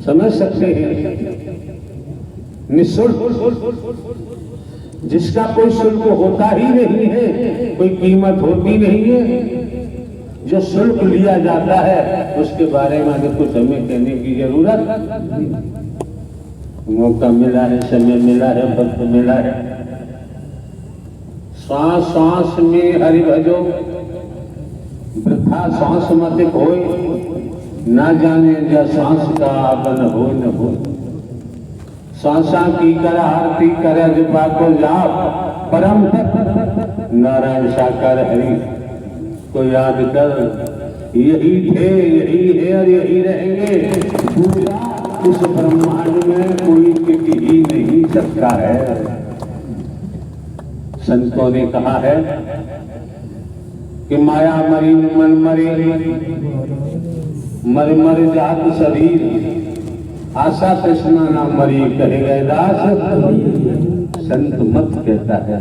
समझ सकते हैं, निःशुल्क, जिसका कोई शुल्क होता ही नहीं है, कोई कीमत होती नहीं है, जो शुल्क लिया जाता है उसके बारे में अगर कुछ हमें कहने की जरूरत। मौका मिला है, समय मिला है, वक्त मिला है, सांस सांस में हरि भजो, वृथा सांस मत खोए, ना जाने जा सांस का आपन हो न हो। सांसा की कर आरती कर जपा को जाप, परम नारायण साकार हरि को याद कर। यही थे, यही है और यही रहेंगे। पूरा उस ब्रह्मांड में कोई टिक ही नहीं सकता है। संतों ने कहा है कि माया मरी मन मरे, मर मर जात शरीर, आशा कृष्णा नाम मरी कहे गए दास, संत मत कहता है।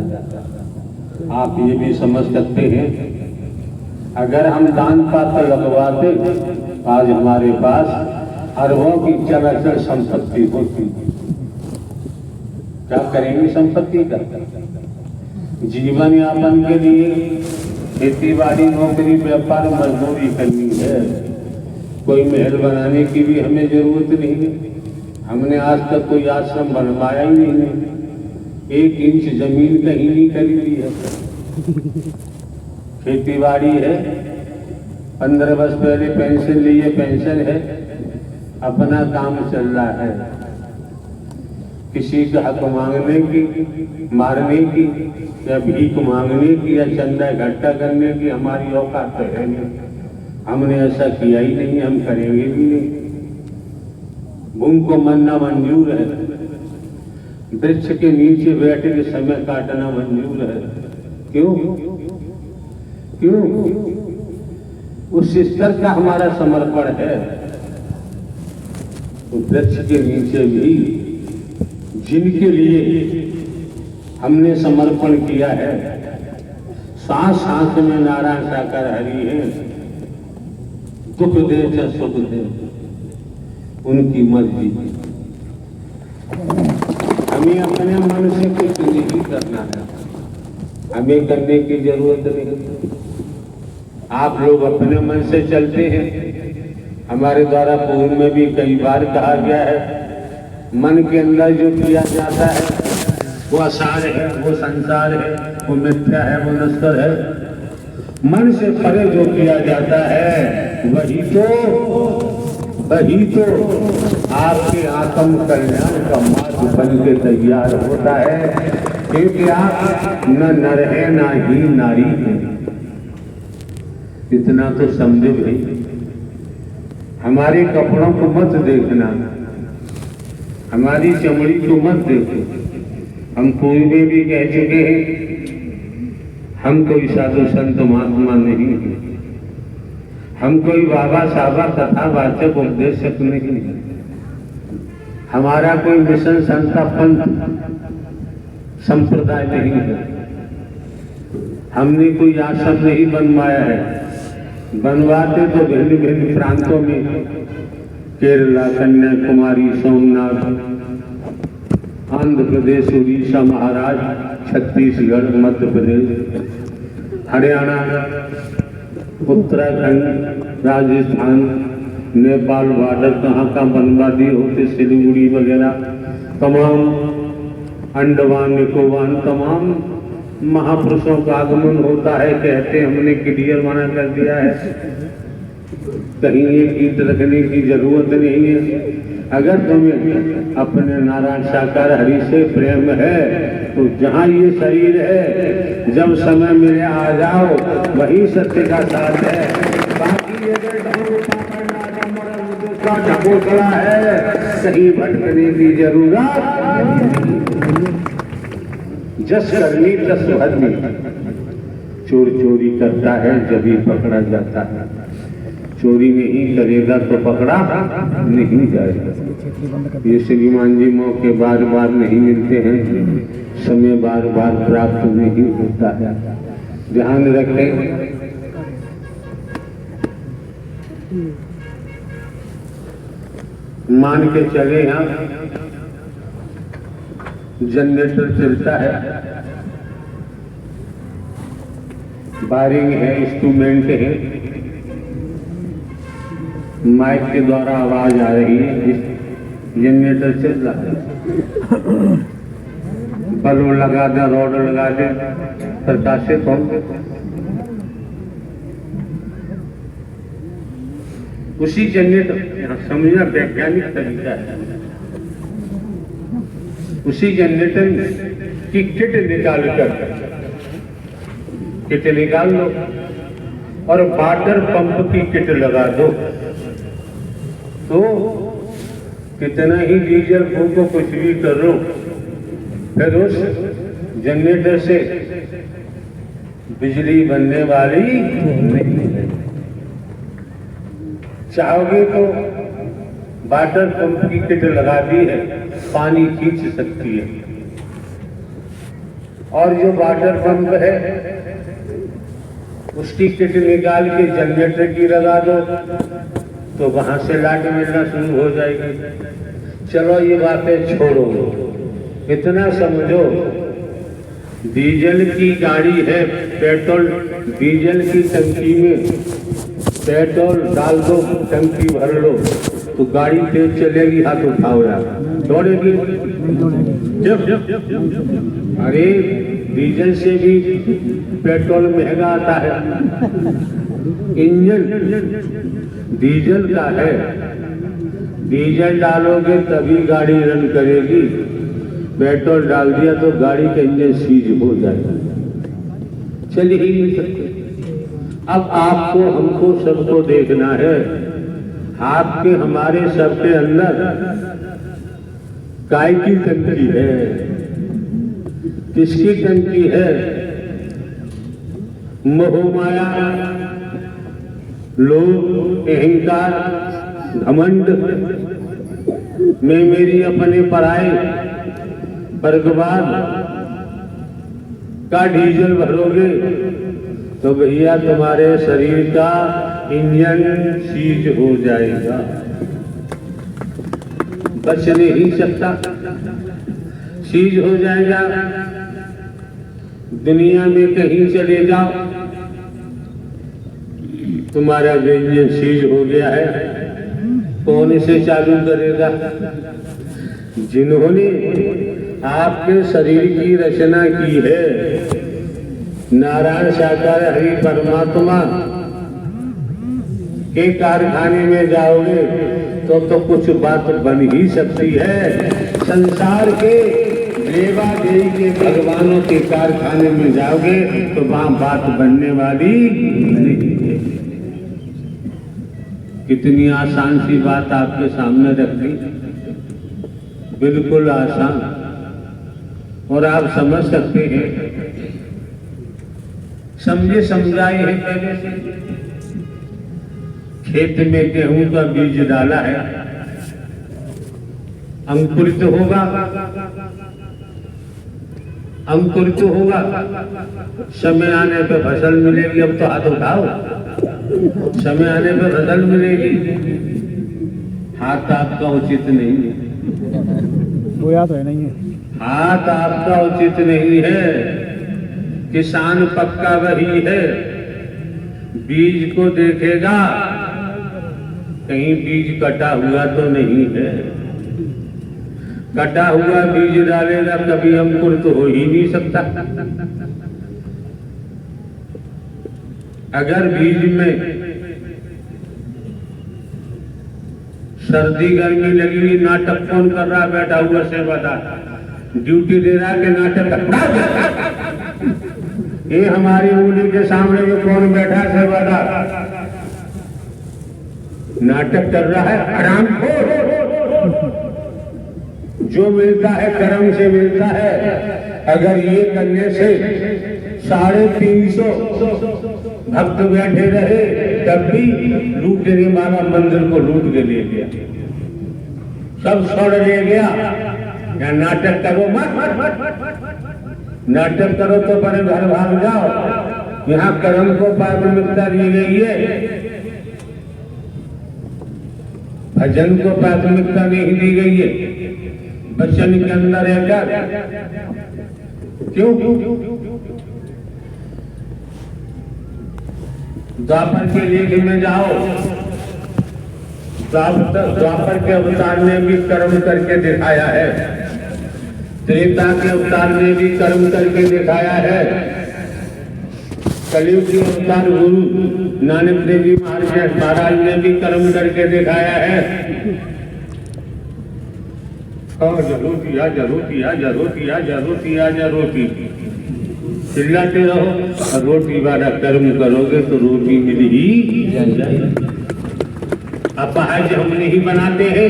आप ये भी समझ सकते हैं, अगर हम दान पात्र लगवाते आज हमारे पास अरबों की चराचर संपत्ति होती, क्या करेंगे संपत्ति का? जीवन यापन के लिए खेती बाड़ी, नौकरी, व्यापार, मजदूरी करनी है। कोई महल बनाने की भी हमें जरूरत नहीं है। हमने आज तक कोई आश्रम बनवाया ही नहीं है। 1 इंच जमीन कहीं नहीं खरीदी है। खेती बाड़ी है, 15 वर्ष पहले पेंशन ली है, पेंशन है, अपना काम चल रहा है। किसी का हक मांगने की, मारने की, या भीख मांगने की, या चंदा इकट्ठा करने की हमारी औकात तो है नहीं। हमने ऐसा किया ही नहीं, हम करेंगे भी नहीं। भूमि को मरना मंजूर है, वृक्ष के नीचे बैठ के समय काटना मंजूर है। क्यों? क्यों? उस स्तर का हमारा समर्पण है। तो वृक्ष के नीचे भी जिनके लिए हमने समर्पण किया है, सांस सांस में नारायण साकार हरि है, दुख दे चाहे सुख दे, उनकी मर्जी। हमें अपने मन से कुछ नहीं करना है, हमें करने की जरूरत नहीं। आप लोग अपने मन से चलते हैं। हमारे द्वारा पूर्व में भी कई बार कहा गया है, मन के अंदर जो किया जाता है वो असार है, वो संसार है, वो मिथ्या है, वो नश्वर है। मन से परे जो किया जाता है वही तो आपके आत्म कल्याण का मार्ग बन के तैयार होता है। क्योंकि आप न नर है ना ही नारी है, इतना तो समझो भाई। हमारे कपड़ों को मत देखना, हमारी चमड़ी को मत देखो। हम पूर्व में भी कह चुके हैं, हम कोई साधु संत महात्मा नहीं है, हम कोई बाबा साहबा कथावाचक उपदेशक नहीं है, हमारा कोई मिशन संस्था पंथ संप्रदाय नहीं है, हमने कोई आश्रम नहीं बनवाया है। बनवाते तो भिन्न भिन्न प्रांतों में, केरला, कन्याकुमारी, सोमनाथ, आंध्र प्रदेश, उड़ीसा, महाराष्ट्र, छत्तीसगढ़, मध्य प्रदेश, हरियाणा, उत्तराखंड, राजस्थान, नेपाल बॉर्डर, कहाँ का बनवा दिए होते, सिलीगुड़ी वगैरह, तमाम अंडमान निकोबार, तमाम महापुरुषों का आगमन होता है। कहते हमने क्लियर मना कर दिया है, कहीं एक ईंट रखने की जरूरत नहीं है। अगर तुम्हें अपने नारायण साकार हरि से प्रेम है तो जहाँ ये शरीर है, जब समय मिले आ जाओ, वही सत्य का साथ है। बाकी अगर ढकोसला है, कहीं भटकने की जरूरत। जस करनी तस भरनी, चोर चोरी करता है जब ही पकड़ा जाता है। चोरी नहीं करेगा तो पकड़ा नहीं जाएगा। ये श्रीमान जी मौके बार बार नहीं मिलते हैं, समय बार बार प्राप्त नहीं होता है। ध्यान रखें। मान के चले यहाँ जनरेटर चलता है, वायरिंग है, इंस्ट्रूमेंट है, माइक के द्वारा आवाज आ रही है, जनरेटर चल रहा है, बल्ब लगा दे, रॉड लगा दे, प्रकाशित हो। उसी जनरेटर, समझना वैज्ञानिक तरीका है, उसी जनरेटर की किट निकाल लो और वाटर पंप की किट लगा दो, तो कितना ही डीजल फूको, कुछ भी कर लो, फिर उस जनरेटर से बिजली बनने वाली नहीं है। चाहोगे तो वाटर पंप की किट लगा दी है, पानी खींच सकती है, और जो वाटर पंप है उसकी किट निकाल के जनरेटर की लगा दो तो वहां से लाइट मिलना शुरू हो जाएगी। चलो ये बातें छोड़ो, इतना समझो, डीजल की गाड़ी है, पेट्रोल डीजल की टंकी में पेट्रोल डाल दो, टंकी भर लो, तो गाड़ी तेज चलेगी, हाथ उठाओ यार, दौड़ेगी। अरे डीजल से भी पेट्रोल महंगा आता है, इंजन डीजल का है, डीजल डालोगे तभी गाड़ी रन करेगी, पेट्रोल डाल दिया तो गाड़ी का इंजन सीज हो जाएगा, चल ही नहीं सकते। अब आपको हमको सबको देखना है, आपके हमारे सबके अंदर काय की टंकी है, किसकी टंकी है? मोह माया, लोभ, अहंकार, घमंड में मेरी अपने पराए वर्गवाद का डीजल भरोगे तो भैया तुम्हारे शरीर का इंजन सीज हो जाएगा, बच नहीं सकता, सीज हो जाएगा। दुनिया में कहीं चले जाओ, तुम्हारा इंजन सीज हो गया है, कौन इसे चालू करेगा? जिन्होंने आपके शरीर की रचना की है, नारायण साकार हरि परमात्मा के कारखाने में जाओगे तो कुछ बात बन ही सकती है। संसार के देवा देवी के भगवानों के कारखाने में जाओगे तो वहां बात बनने वाली नहीं है। कितनी आसान सी बात आपके सामने रख दी, बिल्कुल आसान, और आप समझ सकते हैं, समझे समझाए हैं। पहले से खेत में गेहूं का बीज डाला है, अंकुरित होगा, अंकुरित होगा, समय आने पे फसल मिलेगी। अब तो हाथ उठाओ, समय आने पे फसल मिलेगी। हाथ आपका उचित नहीं है, वो याद है नहीं है, हाथ आपका उचित नहीं है। किसान पक्का वही है, बीज को देखेगा कहीं बीज कटा हुआ तो नहीं है। कटा हुआ बीज डालेगा कभी अंकुरित हो ही नहीं सकता। अगर बीज में सर्दी गर्मी लगी हुई, नाटक कौन कर रहा बैठा हुआ से बता, ड्यूटी दे रहा है कि नाटक? ये हमारी उंगली के सामने में कौन बैठा है बता, नाटक कर रहा है, आराम खोर। जो मिलता है कर्म से मिलता है। अगर ये करने से 350 भक्त बैठे रहे तब भी लूटने वाला मंदिर को लूट के ले गया, सब स्वर्ण ले गया। या नाटक करो मत, नाटक करो तो बड़े घर भाग जाओ। यहाँ कर्म को प्राथमिकता दी गई है, भजन को प्राथमिकता नहीं दी गई है। वचन के अंदर रहकर क्यों? द्वापर के लेख में जाओ, द्वापर के अवतार में भी कर्म करके दिखाया है, त्रेता के अवतार में भी कर्म करके दिखाया है, कलयुग के अवतार गुरु नानक देव जी महाराज ने भी कर्म करके दिखाया है। रोटी आजा, रोटी आजा, रोटी आजा, रोटी आजा, रोटी चिल्लाते रहो। रोटी वाला कर्म करोगे तो रोटी मिल ही जाएगी। अपाहज हम नहीं बनाते हैं,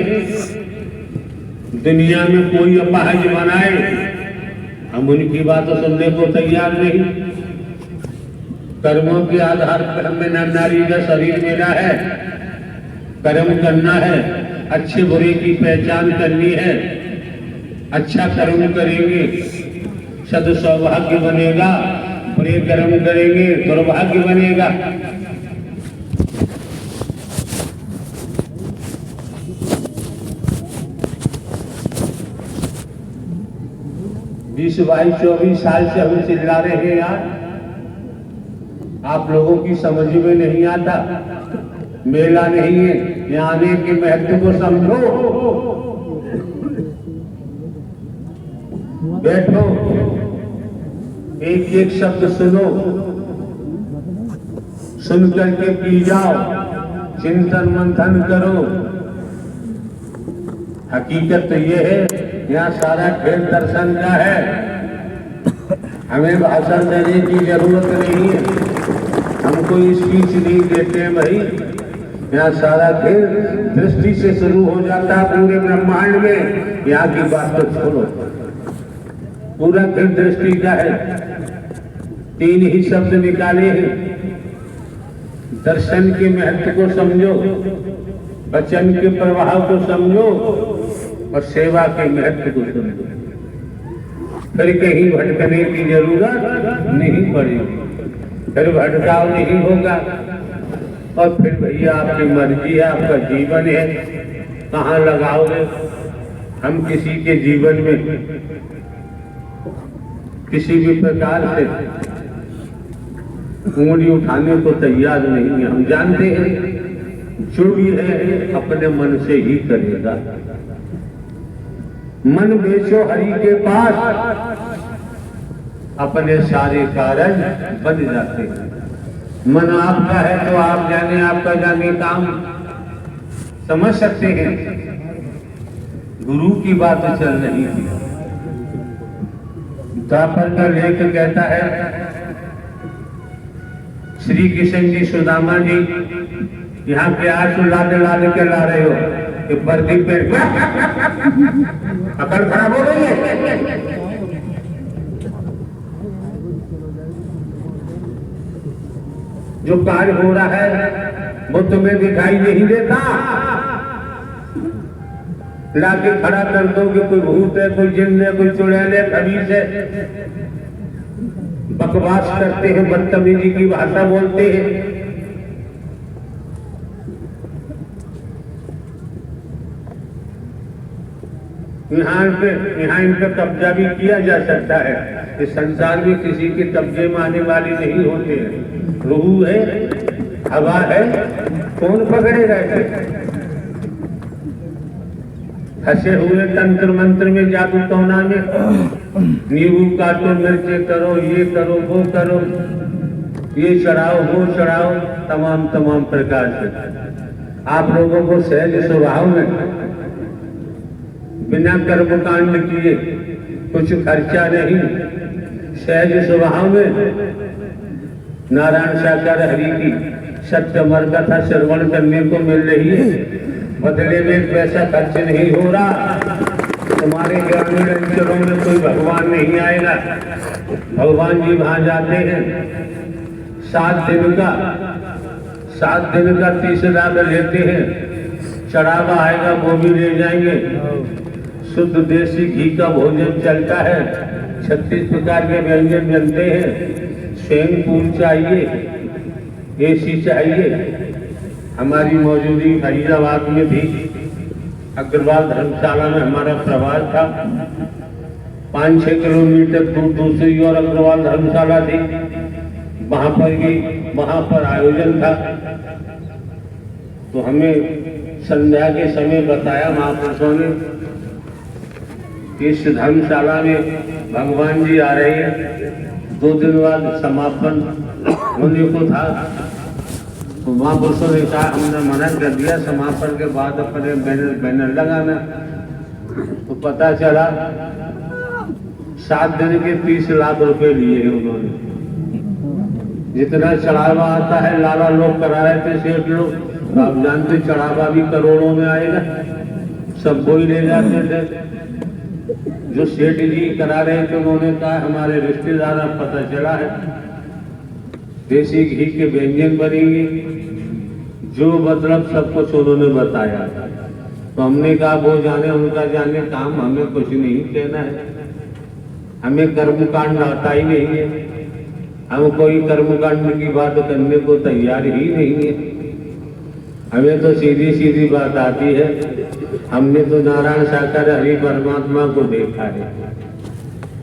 दुनिया में कोई अपाहज बनाए हम उनकी बातों सुनने को तैयार नहीं। कर्मों के आधार पर हमें नारी का शरीर मिला है, कर्म करना है, अच्छे बुरे की पहचान करनी है। अच्छा कर्म करेंगे सद सौभाग्य बनेगा, बुरे कर्म करेंगे दुर्भाग्य बनेगा। बीस 22-24 साल से हम चिल्ला रहे हैं यार, आप लोगों की समझ में नहीं आता। मेला नहीं है, यहाँ आने के महत्व को समझो। बैठो, एक एक शब्द सुनो, सुन करके पी जाओ, चिंतन मंथन करो। हकीकत तो ये है, यहाँ सारा खेल दर्शन का है, हमें भाषण देने की जरूरत नहीं है, हम कोई स्पीच नहीं देते हैं भाई। यहाँ सारा खेल दृष्टि से शुरू हो जाता है पूरे ब्रह्मांड में। यहाँ की बात तो छोड़ो, पूरा खेल दृष्टि का है। 3 ही शब्द निकाले हैं, दर्शन के महत्व को समझो, वचन के प्रभाव को समझो और सेवा के महत्व को समझो। फिर कहीं भटकने की जरूरत नहीं पड़ेगी, फिर भटकाव नहीं होगा। और फिर भैया आपकी मर्जी है, आपका जीवन है, कहाँ लगाओगे। हम किसी के जीवन में किसी भी प्रकार से उंगली उठाने को तैयार नहीं है। हम जानते हैं जो भी है अपने मन से ही करेगा। मन बेचो हरि के पास, अपने सारे कारण बन जाते हैं। मन आपका है तो आप जाने, आपका जाने काम समझ सकते हैं। गुरु की बात चल रही थी। द्वापर का लेख कहता है, श्री कृष्ण जी सुदामा जी यहाँ प्यार से लाद के ला रहे हो कि प्रदीप पे अकड़ खराब हो रही है। जो कार्य हो रहा है वो तुम्हें दिखाई नहीं देता, लाके खड़ा कर दोगे। कोई भूत है, कोई जिन्न है, कोई चुड़ैल है, खबीस है, बकवास करते हैं, बदतमीजी की भाषा बोलते हैं। यहाँ इन पर कब्जा भी किया जा सकता है। इस संसार में किसी के कब्जे में आने वाले नहीं होते हैं। रूह है, हवा है, कौन पकड़ेगा इसे? फंसे हुए तंत्र मंत्र में, जादू टोना में, नींबू काटो, मिर्चे करो, ये करो, वो करो, ये चढ़ाओ, वो चढ़ाओ, तमाम प्रकार से। आप लोगों को सहज स्वभाव में बिना कर्म कांड किए कुछ खर्चा नहीं, सहज स्वभाव में नारायण साकार हरि की सत्यमर कथा श्रवण करने को मिल रही है। बदले में पैसा खर्च नहीं हो रहा। तुम्हारे ग्रामीण अंचलों में कोई भगवान नहीं आएगा। भगवान जी वहां जाते हैं, 7 दिन का 7 दिन का 30 लाख लेते हैं, चढ़ावा आएगा वो भी ले जाएंगे। शुद्ध देसी घी का भोजन चलता है, 36 प्रकार के व्यंजन बनते हैं। स्विमिंग पूल चाहिए, एसी चाहिए। हमारी मौजूदगी फरीदाबाद में भी अग्रवाल धर्मशाला में हमारा प्रवास था। 5-6 किलोमीटर दूर दूसरी और अग्रवाल धर्मशाला थी, वहां पर आयोजन था। तो हमें संध्या के समय बताया महापुरुषों ने कि इस धर्मशाला में भगवान जी आ रहे हैं, 2 दिन बाद समापन होने को था। तो महापुरुषों ने कहा, हमने मना कर दिया, समापन के बाद अपने बैनर लगाना। तो पता चला 7 दिन के 30 लाख रुपए लिए हैं उन्होंने। जितना चढ़ावा आता है लाला लोग करा रहे थे, सेठ लोग, आप जानते चढ़ावा भी करोड़ों में आएगा, सब कोई ले जाते थे। जो सेठ जी करा रहे थे उन्होंने कहा हमारे रिश्तेदार पता चला है देसी घी के व्यंजन बनेंगे, जो मतलब सब कुछ उन्होंने बताया। तो हमने कहा वो जाने उनका जाने काम, हमें कुछ नहीं कहना है। हमें कर्मकांड आता ही नहीं है, हम कोई कर्मकांड की बात करने को तैयार ही नहीं है। हमें तो सीधी सीधी बात आती है। हमने तो नारायण साकार हरि परमात्मा को देखा है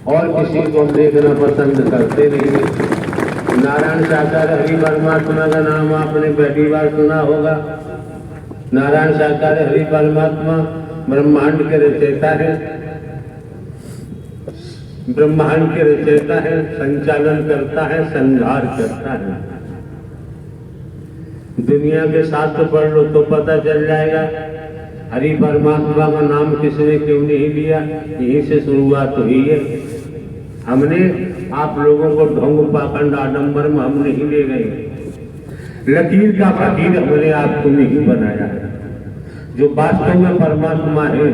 और किसी को देखना पसंद करते नहीं है। नारायण साकार हरि परमात्मा का नाम आपने पहली बार सुना होगा। नारायण साकार हरि परमात्मा ब्रह्मांड के रचयिता है, ब्रह्मांड के रचयिता है, संचालन करता है, संहार करता है। दुनिया के शास्त्र पढ़ लो तो पता चल जाएगा हरि परमात्मा का नाम किसने क्यों नहीं लिया। यहीं से शुरुआत हुई है। हमने आप लोगों को ढोंग पाखंड आडंबर में हम नहीं ले गए। लकीर का फकीर हमने आपको नहीं बनाया है। जो वास्तव में परमात्मा है,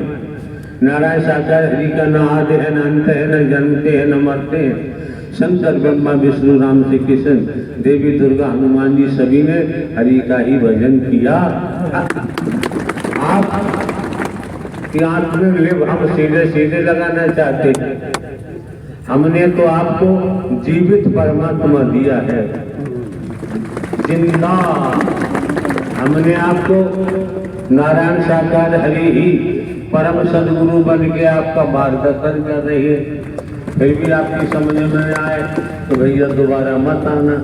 नारायण साकार हरि का न आदि है, न अंत है, न जन्मते हैं, न मरते हैं। शंकर ब्रह्मा विष्णु राम श्री कृष्ण देवी दुर्गा हनुमान जी सभी ने हरि का ही भजन किया। आप आंख में लिप हम सीधे सीधे लगाना चाहते हैं। हमने तो आपको जीवित परमात्मा दिया है, जिंदा। हमने आपको नारायण साकार हरि ही परम सदगुरु बन के आपका मार्गदर्शन कर रही है। फिर भी आपकी समझ में आए तो भैया दोबारा मत आना।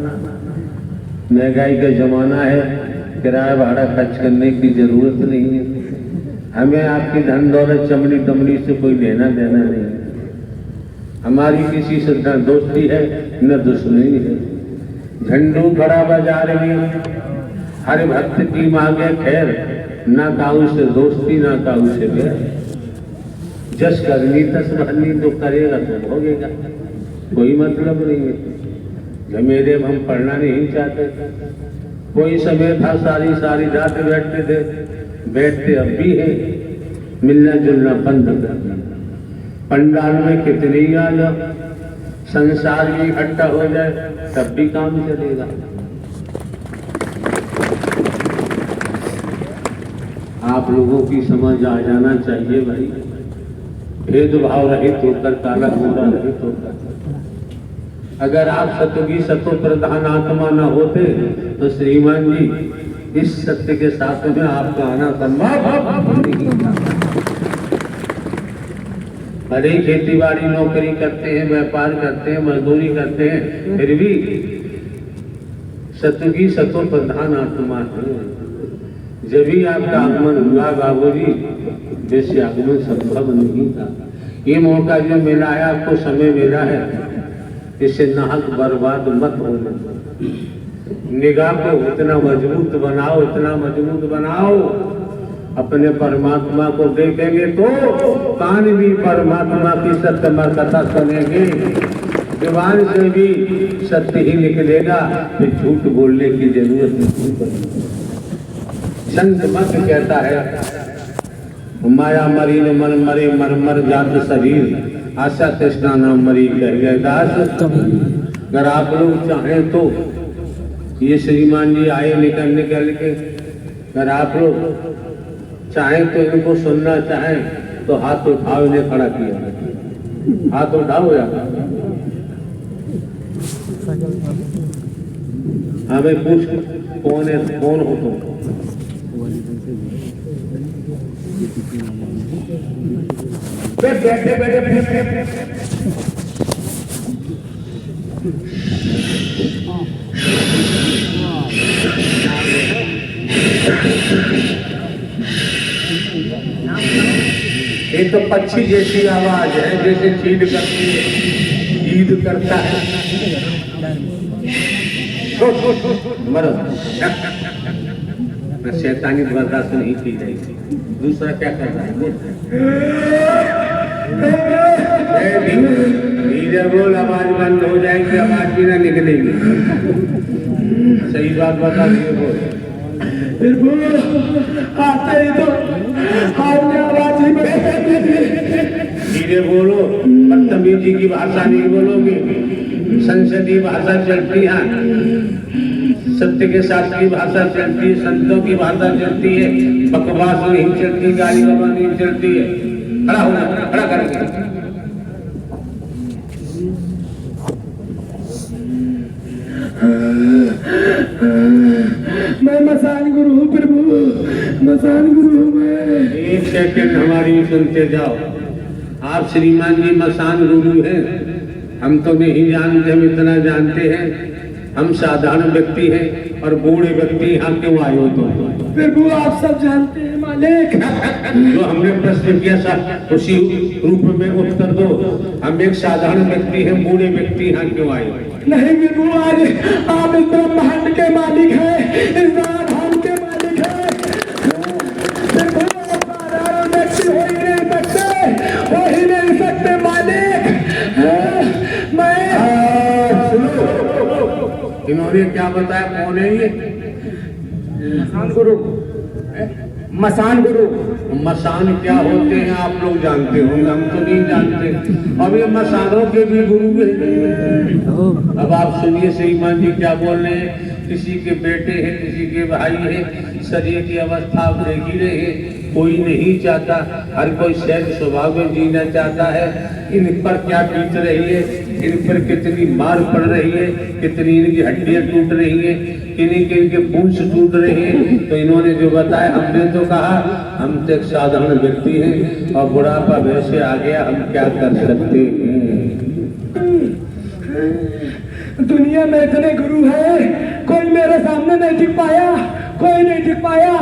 महंगाई का जमाना है, किराया भाड़ा खर्च करने की जरूरत नहीं है। हमें आपकी धन दौलत चमड़ी दमड़ी से कोई लेना देना नहीं है। हमारी किसी से न दोस्ती है न दुश्मनी है। झंडू खड़ा बाजार में हर भक्त की मांगे खैर, ना काऊ से दोस्ती ना काऊ से बैर। जस करनी तस भरनी, तो करेगा तो भोगेगा, कोई मतलब नहीं है। जमेरे में हम पढ़ना नहीं चाहते। कोई समय था सारी सारी रात बैठते थे, बैठते अब भी है। मिलना जुलना बंद कर दिया। पंडाल में कितने ही आ जाओ, संसार भी इकट्ठा हो जाए तब भी काम चलेगा। आप लोगों की समझ आ जाना चाहिए भाई। भेदभाव रहित होकर, काला गोरा रहित होकर। अगर आप सत्योगी सत्व प्रधान आत्मा न होते तो श्रीमान जी इस सत्य के साथ में आपका आना संभव नहीं था। भले ही खेती बाड़ी नौकरी करते हैं, व्यापार करते हैं, मजदूरी करते हैं, फिर भी सत्योगी सत्व प्रधान आत्मा है। जब भी आपका आगमन हुआ बाबूजी, वैसे आगमन संभव नहीं था। ये मौका जो मिला है आपको, समय मिला है, इससे नाहक बर्बाद मत होने। निगाह को उतना मजबूत बनाओ, इतना मजबूत बनाओ, अपने परमात्मा को देखेंगे तो कान भी परमात्मा की सत्य कथा सुनेंगे, जुबान से भी सत्य ही निकलेगा, फिर झूठ बोलने की जरूरत नहीं पड़ेगी। संत मत कहता है माया मरी न मन मरे, मर मर जात शरीर, आशा तृष्णा न मरी कह दास। अगर आप लोग चाहें तो ये श्रीमान जी आए निकल के, अगर आप लोग चाहें तो इनको सुनना चाहें तो हाथ उठाओ, इन्हें खड़ा किया, हाथ उठाओ या हमें पूछ कौन है, कौन हो तुम? बैठे बैठे ये तो पक्षी जैसी आवाज है, जैसे चीड़ करती है, ईद करता है। मरो, शैतानी बर्दाश्त नहीं की जाएगी। दूसरा क्या कर रहा है? धीरे बोल, आवाज बंद हो जाएगी, आवाज भी ना निकलेगी। सही बात बता दिए बोल। फिर बोलो, आते ही तो आपने आवाज ही धीरे बोलो, बदतमीजी की भाषा नहीं बोलोगे, संसदीय भाषा चलती है, सत्य के साथ की भाषा चलती है, संतों की भाषा चलती है, बकवास नहीं चलती, गाली गलौज नहीं चलती है। खड़ा होना, खड़ा करके मैं मसान गुरु हूँ प्रभु, मसान गुरु हूँ मैं। एक सेकंड हमारी सुनते जाओ। आप श्रीमान जी मसान गुरु हैं, हम तो नहीं जानते, हम इतना जानते हैं, हम साधारण व्यक्ति हैं और बूढ़े व्यक्ति यहाँ क्यों आए हो? तो प्रभु आप सब जानते हैं मालिक। जो हमने प्रश्न किया था उसी रूप में उत्तर दो। हम एक साधारण व्यक्ति हैं, बूढ़े व्यक्ति यहाँ क्यों आए? नहीं प्रभु, आज आप इस ब्रह्मांड के मालिक हैं, इस ब्रह्मांड के मालिक हैं। प्रभु आप साधारण व्यक्ति हो ही नहीं सकते, हो ही नहीं सकते मालिक। मैं इन्होंने क्या बताया, कौन है ये? मसान गुरु, मसान गुरु। मसान क्या होते हैं आप लोग जानते होंगे, हम तो नहीं जानते। अब ये मसानों के भी गुरु हैं। अब आप सुनिए श्रीमान जी क्या बोल रहे हैं। किसी के बेटे हैं, किसी के भाई हैं, शरीर की अवस्था आप देख ही रहे हैं, कोई नहीं चाहता, हर कोई सहज स्वभाव में जीना चाहता है। इन पर क्या बीत रही है, इन पर कितनी मार पड़ रही है, कितनी इनकी हड्डियां टूट रही है, किन्हीं के इनके पूंछ टूट रहे हैं। तो इन्होंने जो बताया, हमने तो कहा हम तो एक साधारण व्यक्ति हैं और बुढ़ापा वैसे आ गया, हम क्या कर सकते हैं? दुनिया में इतने गुरु हैं, कोई मेरे सामने नहीं टिक पाया, कोई नहीं टिक पाया।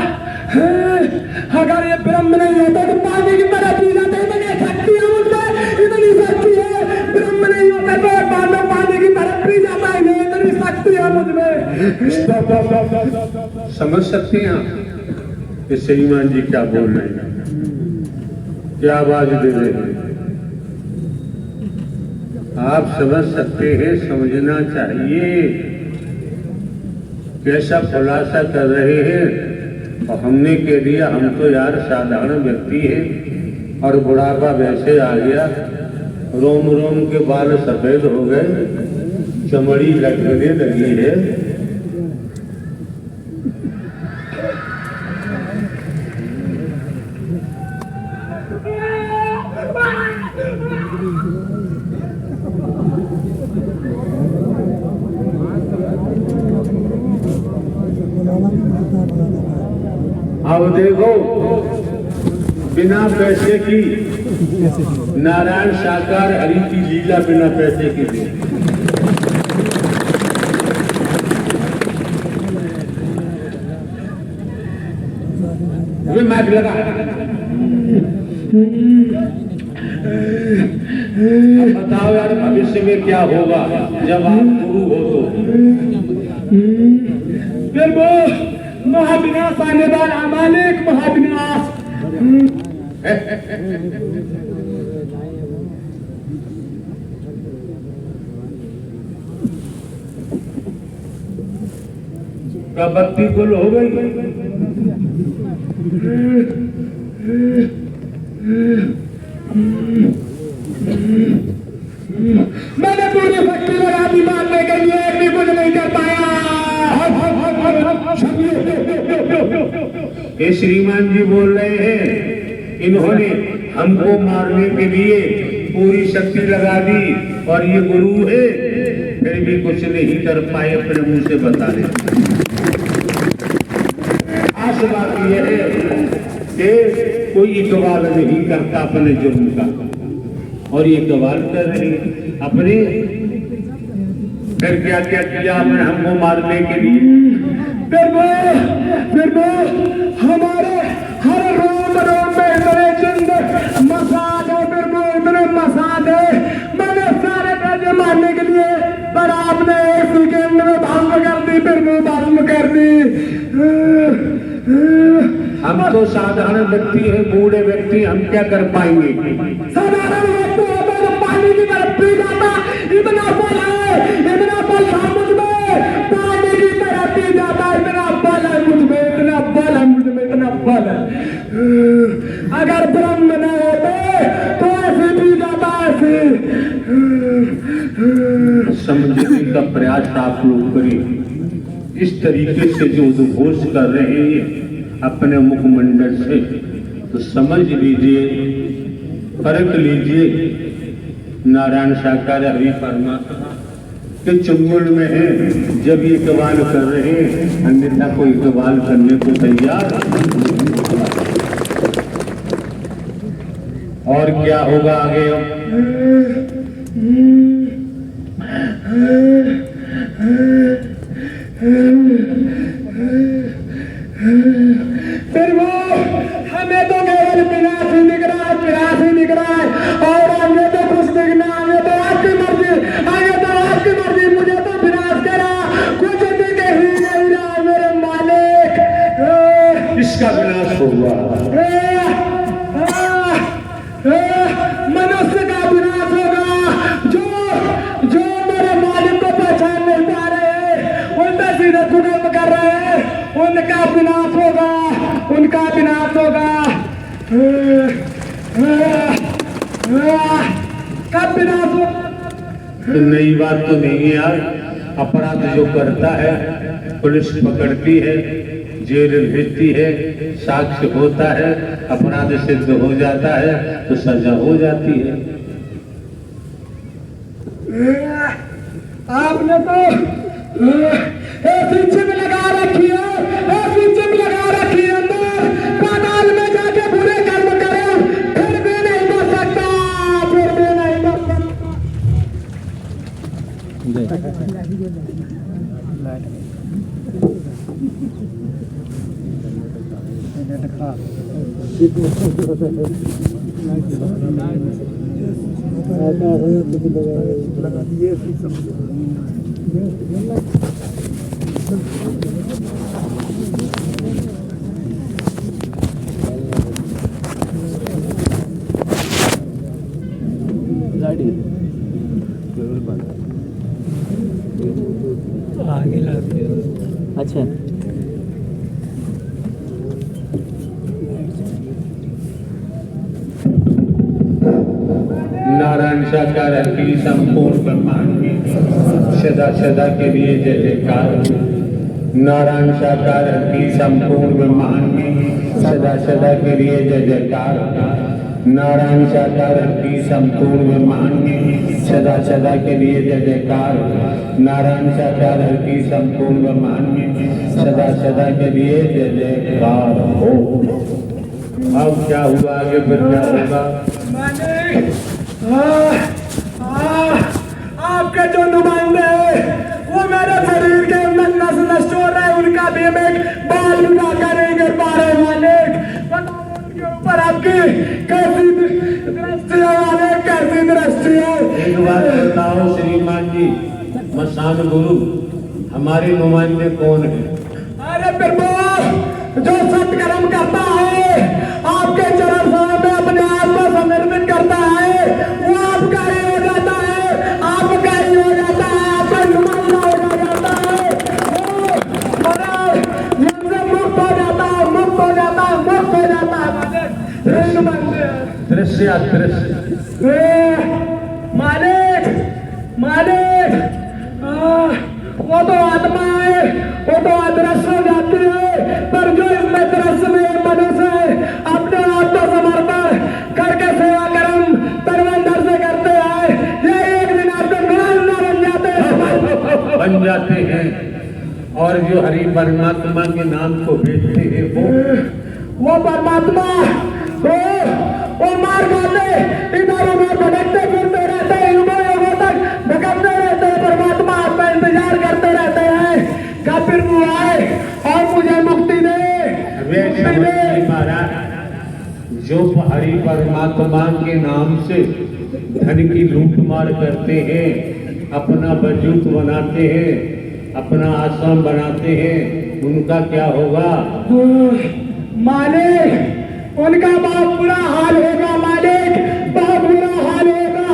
अगर ये ब्रह्म नहीं होता तो पानी की तरह पी जाते। इतनी शक्ति है मुझमें, इतनी शक्ति है। ब्रह्म नहीं होता तो पानी की तरह पी जाता है, नहीं इतनी शक्ति है मुझमें। समझ सकते हैं आप कि श्रीमान जी क्या बोल रहे हैं, क्या आवाज दे रहे हैं? आप समझ सकते हैं, समझना चाहिए। कैसा खुलासा कर रहे हैं। और हमने कह दिया हम तो यार साधारण व्यक्ति हैं और बुढ़ापा वैसे आ गया, रोम रोम के बाल सफेद हो गए, चमड़ी लगने लगी है। अब देखो, बिना पैसे की नारायण साकार हरि की लीला बिना पैसे की थी। मैच लगा। अब बताओ यार, भविष्य में क्या होगा जब आप गुरु हो तो? फिर वो महाविनाश आने वाला मालिक, महाविनाश। क्या बत्ती गुल हो गई? मैंने पूरी शक्ति लगा दी मारने के लिए, भी कुछ नहीं कर पाया। ये श्रीमान जी बोल रहे हैं, इन्होंने हमको मारने के लिए पूरी शक्ति लगा दी और ये गुरु है, फिर भी कुछ नहीं कर पाए, अपने मुंह से बता रहे। आस बात यह है कि कोई इकबाल नहीं करता अपने जुर्म का, और ये इकबाल कर रहे अपने, फिर क्या क्या किया आपने हमको मारने के लिए। फिर वो हमारे हर रोम रोम में इतने जिंद मसाज है, फिर वो इतने मसाज है, मैंने सारे पैसे मारने के लिए, पर आपने एक सेकेंड में भस्म कर दी, फिर वो भस्म कर दी। हम तो साधारण व्यक्ति है, बूढ़े व्यक्ति, हम क्या कर पाएंगे। साधारण व्यक्ति होता तो पानी की तरफ पी जाता, इतना बल है, इतना बल था मुझ में, पानी की तरह पी जाता, इतना बल है मुझ में, इतना बल है मुझ में, इतना बल है। अगर ब्रह्म न होते तो ऐसे पी जाता, ऐसे। समझने का प्रयास आप लोग करें। इस तरीके से जो उद्घोष कर रहे हैं अपने मुखमंडल से, तो समझ लीजिए, परख लीजिए, नारायण साकार हरि परमात्मा के चुंगल में है। जब ये इकबाल कर रहे हैं, अन्यथा कोई इकबाल करने को तैयार। और क्या होगा आगे फिर वो हमें तो केवल विनाश ही दिख रहा है, विनाश ही दिख रहा है, और आगे तो कुछ दिखना, आगे तो आपकी मर्जी, आगे तो आपकी मर्जी, मुझे तो विनाश करा, कुछ दिख ही नहीं रहा मेरे मालिक। इसका विनाश होगा, मनुष्य का विनाश होगा, जो मेरे मालिक को पहचान नहीं पा रहे, उनका सीधे जुर्म कर रहे हैं, उनका विनाश होगा, उनका विनाश होगा। कब विनाश होगा? तो नई बात तो नहीं है यार। अपराध जो करता है पुलिस पकड़ती है, जेल भेजती है, साक्ष्य होता है, अपराध सिद्ध हो जाता है तो सजा हो जाती है। आपने तो ऐसी चिप लगा रखी है, ऐसी चिप लगा रखी है, अंदर पाताल में जाके बुरे कर्म करे, फिर भी नहीं बच सकता, फिर भी नहीं बच सकता। अच्छा, नारायण साकार की संपूर्ण ब्रह्मांड में सदा सदा के लिए जय जयकार। नारायण साकार की संपूर्ण ब्रह्मांड में सदा सदा के लिए जय जयकार। नारायण साकार की संपूर्ण ब्रह्मांड में सदा सदा के लिए जय जयकार। नारायण साकार की संपूर्ण ब्रह्मांड में सदा सदा के लिए जय जयकार हो। अब क्या हुआ आगे, फिर क्या होगा? आपके जो नुमाइंदे हैं वो मेरे शरीर के अंदर नस नष्ट हो रहे हैं, उनका भी हम एक बाल भी बाका नहीं कर पा रहे मालिक। उनके ऊपर आपकी कैसी दृष्टि है मालिक, कैसी दृष्टि है? एक बात बताओ श्रीमान जी, मसान गुरु हमारे नुमाइंदे कौन है? अरे फिर वो जो सत्कर्म करता है, आपके चरण सामने अपने आप को समर्पित करता है, वो आपका ही हो जाता है, आपका ही हो जाता है, आपका नुमाइंदा हो जाता है, और हमसे मुक्त हो जाता है, मुक्त हो जाता है, मुक्त हो जाता है मालिक। दृश्य अदृश्य मालिक, मालिक, वो तो आत्मा है, वो तो अदृश्य हो जाती है, पर जो इसमें दृश्य में बन जाते हैं और जो हरि परमात्मा के नाम को भेजते हैं वो परमात्मा वो मार खाते इधर उधर भटकते फिरते रहते हैं, युगों युगों तक भटकते रहते हैं। परमात्मा आपका इंतजार करते रहते हैं कब फिर वो आए और मुझे मुक्ति दे, मुक्ति दे। महाराज जो हरि परमात्मा के नाम से धन की लूट मार करते हैं, अपना वजूद बनाते हैं, अपना आश्रम बनाते हैं, उनका क्या होगा? मालिक उनका बहुत बुरा हाल होगा, मालिक बहुत बुरा हाल होगा।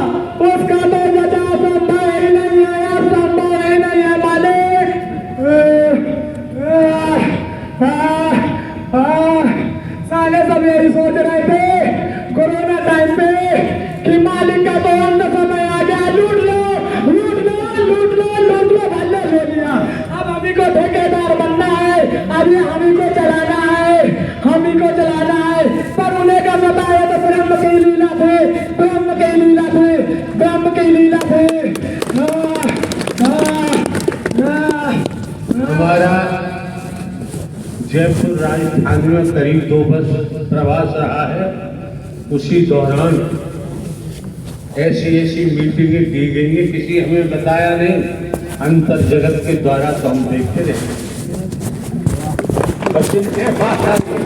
उसका तो बचाव संभव ही नहीं है, अब संभव ही नहीं है मालिक। साले सब यही सोच रहे थे कोरोना टाइम पे कि मालिक का तो अंत समय आ गया, लूट लो लूट लो लूट लो लूट लो, भल्ले ले लिया। अब हमी को ठेकेदार बनना है, अभी हमी को चलाना है, हमी को चलाना है। पर उन्हें का पता है तो ब्रह्म की लीला थे, ब्रह्म की लीला थे, ब्रह्म की लीला थे। हमारा जयपुर राजधानी में करीब 2 वर्ष प्रवास रहा है। उसी दौरान ऐसी ऐसी मीटिंगें दी गई हैं, किसी हमें बताया नहीं, अंतर जगत के द्वारा तो हम देखते रहे। बच्चे क्या बात आ गई?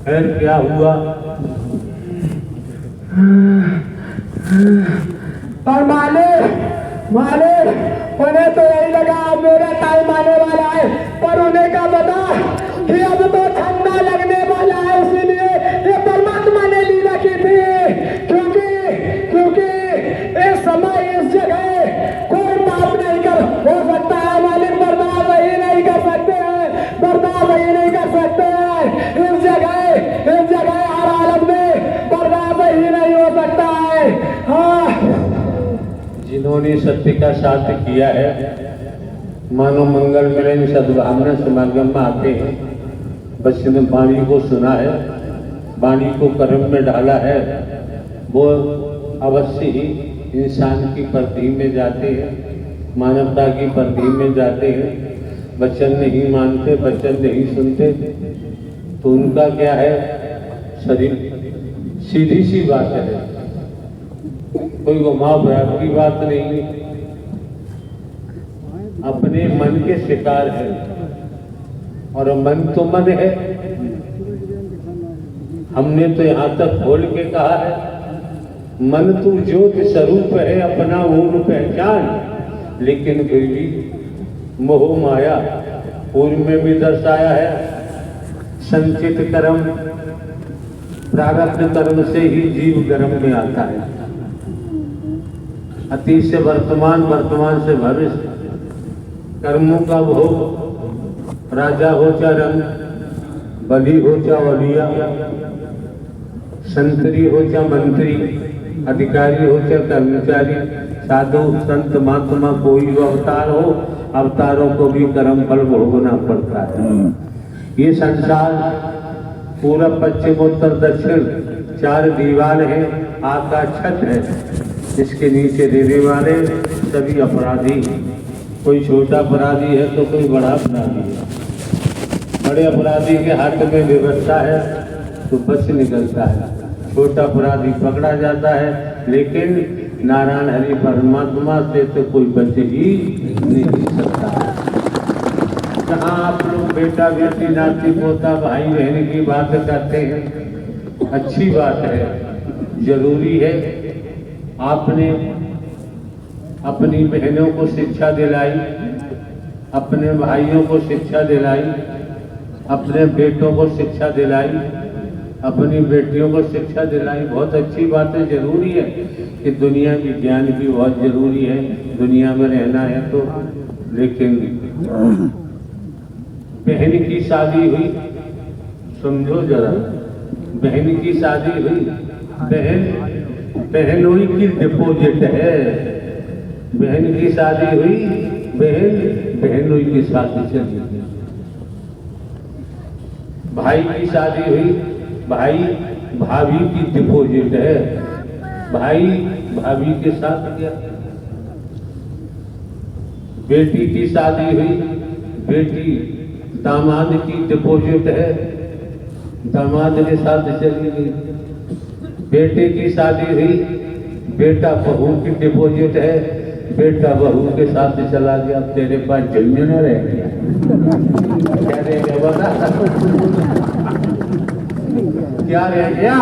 खैर क्या हुआ? पर मालिक उन्हें तो यही लगा अब मेरा टाइम आने वाला है, पर उन्हें क्या पता कि अब तो ठंडा लगने वाला है। इसीलिए ये परमात्मा ने लीला की थी, क्योंकि इस समय इस जगह कोई पाप नहीं कर हो सकता है मालिक, बर्दाश्त वही नहीं कर सकते हैं, बर्दाश्त वही नहीं कर सकते हैं। इस जगह हर हालत में बर्दाश्त वही नहीं हो सकता है। हाँ, जिन्होंने सत्य का साथ किया है, मानो मंगल मिलन सद्भावना समागम में आते हैं, बच्चे ने वाणी को सुना है, वाणी को कर्म में डाला है, वो अवश्य ही इंसान की परिधि में जाते हैं, मानवता की परिधि में जाते हैं। वचन नहीं मानते, वचन नहीं सुनते, तो उनका क्या है? शरीर सीधी सी बात है, कोई घुमाव भ्राव की बात नहीं, अपने मन के शिकार है। और मन तो मन है, हमने तो यहाँ तक खोल के कहा है, मन तो ज्योत स्वरूप है, अपना ऊन पहचान। लेकिन फिर भी मोह माया पूर्व में भी दर्शाया है, संचित कर्म प्रारब्ध कर्म से ही जीव गर्म में आता है। अतीत से वर्तमान, वर्तमान से भविष्य, कर्मों का भोग, राजा हो चाहे रंग, बली हो चाहे वलिया, संतरी हो चाहे मंत्री, अधिकारी हो चाहे कर्मचारी, साधु संत महात्मा, कोई भी अवतार हो, अवतारों को भी कर्म फल भोगना पड़ता है। ये संसार पूरब पश्चिम उत्तर दक्षिण 4 दीवार है, आकाश छत है, इसके नीचे रहने वाले सभी अपराधी। कोई छोटा अपराधी है तो कोई बड़ा अपराधी है। बड़े अपराधी के हाथ में व्यवस्था है तो बच निकलता है, छोटा अपराधी पकड़ा जाता है, लेकिन नारायण हरि परमात्मा से तो कोई बच ही नहीं सकता। जहाँ आप लोग बेटा बेटी नाती पोता भाई बहन की बात करते हैं, अच्छी बात है, जरूरी है। आपने अपनी बहनों को शिक्षा दिलाई, अपने भाइयों को शिक्षा दिलाई, अपने बेटों को शिक्षा दिलाई, अपनी बेटियों को शिक्षा दिलाई, बहुत अच्छी बात है, जरूरी है कि दुनिया की ज्ञान भी बहुत जरूरी है, दुनिया में रहना है तो। लेकिन बहन की शादी हुई, समझो जरा, बहन की शादी हुई, बहनोई की डिपोजिट है, बहन की शादी हुई, बहनोई की शादी चली गई। भाई की शादी हुई, भाई भाभी की डिपोजिट है, भाई भाभी के साथ गया। बेटी की शादी हुई, बेटी दामाद की डिपॉजिट है, दामाद के साथ चली गई। बेटे की शादी हुई, बेटा बहू की डिपॉजिट है, बेटा बहू के साथ चला गया। तेरे पास झुंझुन रह गया, क्या रह गया बता? क्या रह गया?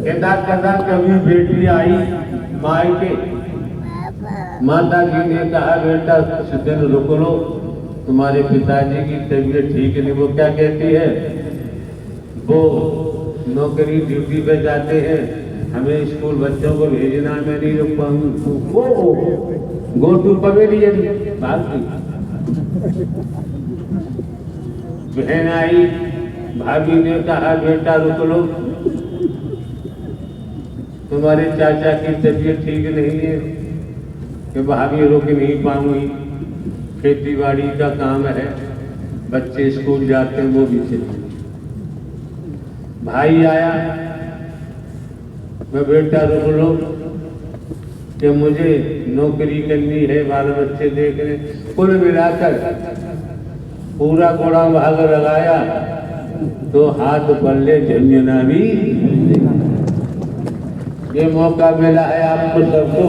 कहता कहता कभी बेटी आई मायके, माता जी ने कहा बेटा कुछ दिन रुक लो, तुम्हारे पिताजी की तबीयत ठीक नहीं। वो क्या कहती है? वो नौकरी ड्यूटी पे जाते हैं, हमें स्कूल बच्चों को भेजना, मैं नहीं रुक पाऊंगी। Go to pavilion. बहन आई, भाभी ने कहा बेटा रुक लो, तुम्हारे चाचा की तबीयत ठीक नहीं है। कि भाभी रुक नहीं पाऊंगी, खेती बाड़ी का काम है, बच्चे स्कूल जाते हैं, वो भी चले। भाई आया, मैं बेटा रुक लो कि मुझे नौकरी करनी है, बाल बच्चे देखने। कुल मिलाकर पूरा कोड़ा भाग लगाया तो हाथ पल्ले झंझना भी। ये मौका मिला है आपको सबको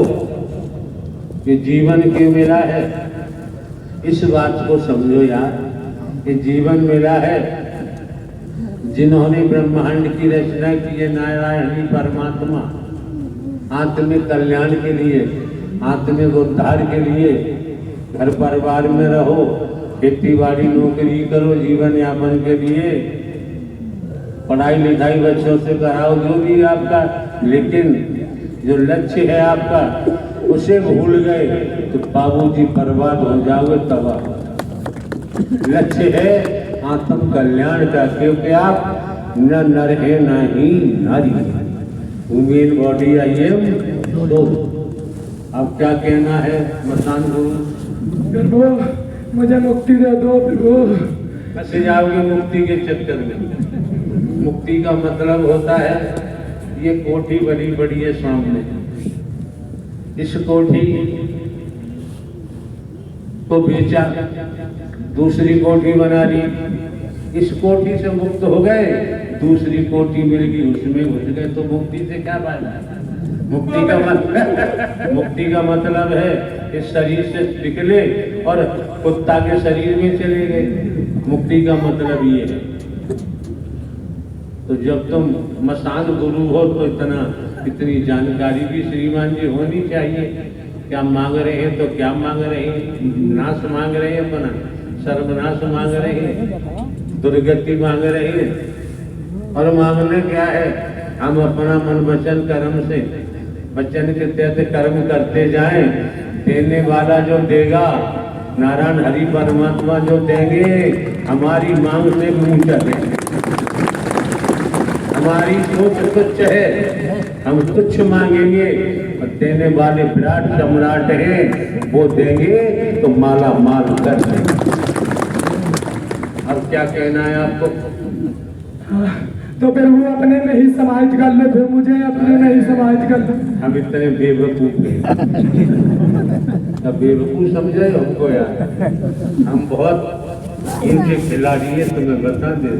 कि जीवन क्यों मिला है, इस बात को समझो यार कि जीवन मिला है। जिन्होंने ब्रह्मांड की रचना की है, नारायण ही परमात्मा, आत्मिक कल्याण के लिए, आत्मिक उद्धार के लिए। घर परिवार में रहो, खेती बाड़ी नौकरी करो, जीवन यापन के लिए पढ़ाई लिखाई बच्चों से कराओ, जो भी आपका, लेकिन जो लक्ष्य है आपका उसे भूल गए तो बाबूजी बर्बाद हो जाओगे, तबाह। लक्ष्य है आत्म कल्याण का, क्योंकि आप न नर है न ही नारी, वुमेन बॉडी आई एम। तो अब क्या कहना है मसान गुरु? मुझे मुक्ति दे दो प्रभु। फंसे जाओगे मुक्ति के चक्कर में। मुक्ति का मतलब होता है ये कोठी बड़ी बड़ी है सामने, इस कोठी को बेचा, दूसरी कोठी बना ली, इस कोठी से मुक्त हो गए, दूसरी कोठी मिल गई, उसमें घुस गए, तो मुक्ति से क्या फायदा? मुक्ति का मतलब है इस शरीर से निकले और कुत्ता के शरीर में चले गए। मुक्ति का मतलब ये है। तो जब तुम मसान गुरु हो तो इतनी जानकारी भी श्रीमान जी होनी चाहिए। क्या मांग रहे हैं तो क्या मांग रहे हैं? नाश मांग रहे हैं अपना, सर्वनाश मांग रहे हैं, दुर्गति मांग रहे हैं। और मांगने क्या है? हम अपना मन वचन कर्म से, वचन के तहत कर्म करते जाएं, देने वाला जो देगा, नारायण हरि परमात्मा जो देंगे, हमारी मांग से ऊंचा देंगे। हमारी सोच तुच्छ है, हम तुच्छ मांगेंगे, और देने वाले विराट सम्राट हैं, वो देंगे तो माला माल कर देंगे। अब क्या कहना है आपको? तो फिर वो अपने में ही समाहित कर ले, फिर मुझे अपने में ही समाहित कर ले। हम इतने बेवकूफ हैं, अब बेवकूफ समझे हमको यार? हम बहुत इनके खिलाड़ी हैं, तुम्हें बता दे।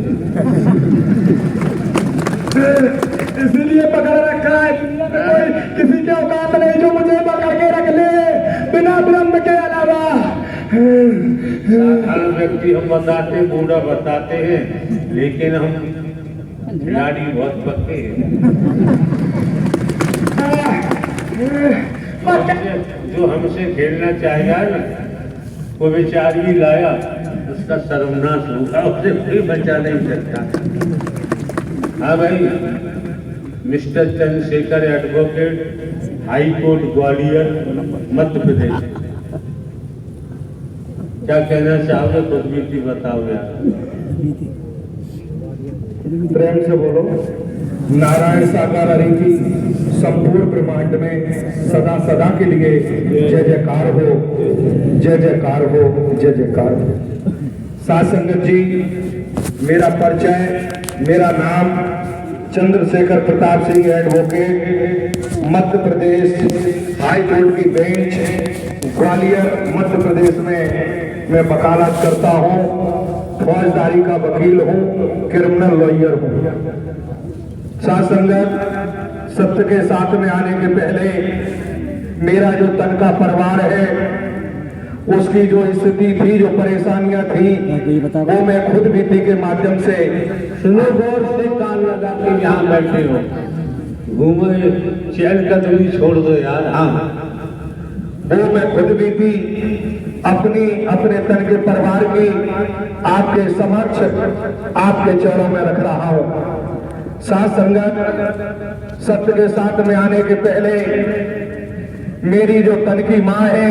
इसलिए पकड़ रखा है, कोई किसी के औकात नहीं जो मुझे पकड़ के रख ले बिना ब्रह्म के अलावा। साधारण व्यक्ति हम बताते, बूढ़ा बताते हैं, लेकिन हम खिलाड़ी बहुत पक्के हैं। जो हमसे खेलना चाहेगा ना, वो विचार भी लाया, उसका सर्वनाश होगा, उसे कोई बचा नहीं सकता। हाँ भाई, mister Chandrashekhar advocate, high court Gwalior, Madhya Pradesh. क्या कहना चाहोगे? खुद भी बताओ यार। प्रेम से बोलो। नारायण साकार हरि की संपूर्ण ब्रह्मांड में सदा सदा के लिए जय जयकार हो, जय जयकार हो, जय जयकार हो। साथ संगत जी, मेरा परिचय, मेरा नाम Chandrashekhar Pratap Singh advocate, Madhya Pradesh high court की बेंच ग्वालियर मध्य प्रदेश में मैं वकालत करता हूँ, फौजदारी का वकील हूँ, क्रिमिनल लॉयर हूँ। साथ संगत, सत्य के साथ में आने के पहले मेरा जो तन का परिवार है उसकी जो स्थिति थी, जो परेशानियां थी, वो मैं खुद बीती के माध्यम से सुनो, गौर से कान लगा के यहाँ बैठे हो, घूमे चैन कदमी छोड़ दो यार। हाँ, वो मैं खुद बीती अपने तन के परिवार की आपके समक्ष, आपके चरणों में रख रहा हूं। साथ संगत, सत्य के साथ में आने के पहले मेरी जो तन की माँ है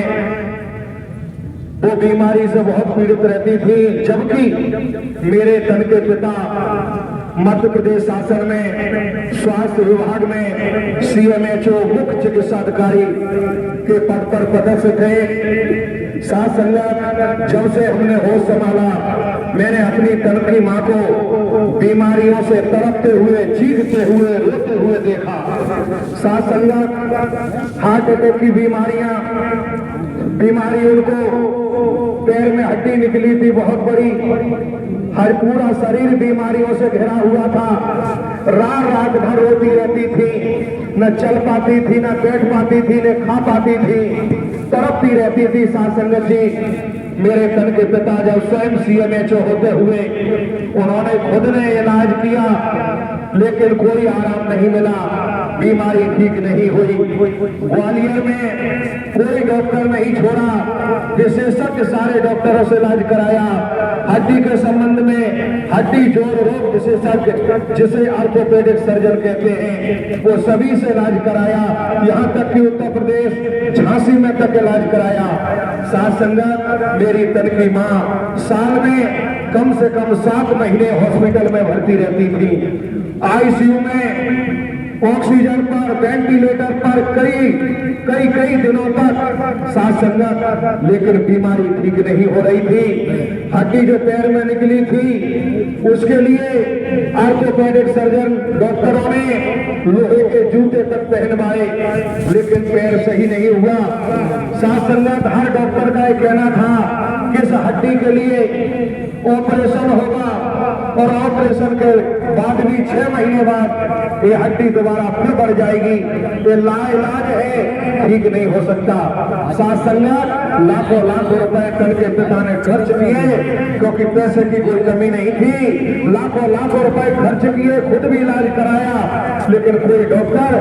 वो बीमारी से बहुत पीड़ित रहती थी, जबकि मेरे तन के पिता मध्य प्रदेश शासन में स्वास्थ्य विभाग में CMHO मुख्य चिकित्सा अधिकारी के पद पर पदस्थ थे। साथ संगत, जब से हमने होश संभाला, मैंने अपनी तन की माँ को बीमारियों से तड़पते हुए, चीखते हुए, रोते हुए देखा। साथ संगत, हार्ट अटैक की बीमारी उनको, पैर में हड्डी निकली थी बहुत बड़ी, हर पूरा शरीर बीमारियों से घिरा हुआ था। रात भर रोती रहती थी, न चल पाती थी, न बैठ पाती थी, न खा पाती थी, तड़पती रहती थी। साथ संगत जी, मेरे तन के पिता जब स्वयं CMHO होते हुए उन्होंने खुद ने इलाज किया, लेकिन कोई आराम नहीं मिला, बीमारी ठीक नहीं हुई। ग्वालियर में कोई डॉक्टर नहीं छोड़ा, विशेषज्ञ सारे डॉक्टरों से इलाज कराया। हड्डी के संबंध में हड्डी जोड़ रोग विशेषज्ञ, जिसे ऑर्थोपेडिक सर्जन कहते हैं, वो सभी से इलाज कराया। यहाँ तक कि उत्तर प्रदेश झांसी में तक इलाज कराया। साथ संगत, मेरी तन की माँ साल में कम से कम 7 महीने हॉस्पिटल में भर्ती रहती थी, ICU में, ऑक्सीजन पर, वेंटिलेटर पर कई दिनों तक। साथ संगत, लेकिन बीमारी ठीक नहीं हो रही थी। हड्डी जो पैर में निकली थी, उसके लिए ऑर्थोपेडिक सर्जन डॉक्टरों ने लोहे के जूते तक पहनवाए, लेकिन पैर सही नहीं हुआ। साथ संगत, हर डॉक्टर का यह कहना था कि इस हड्डी के लिए ऑपरेशन होगा, और ऑपरेशन के बाद भी 6 महीने बाद ये हड्डी दोबारा फिर बढ़ जाएगी। ये लाइलाज है, ठीक नहीं हो सकता। साथ संगत, लाखों रुपए तन के पिता ने खर्च किए, क्योंकि पैसे की कोई कमी नहीं थी। लाखों रुपए खर्च किए, खुद भी इलाज कराया, लेकिन कोई डॉक्टर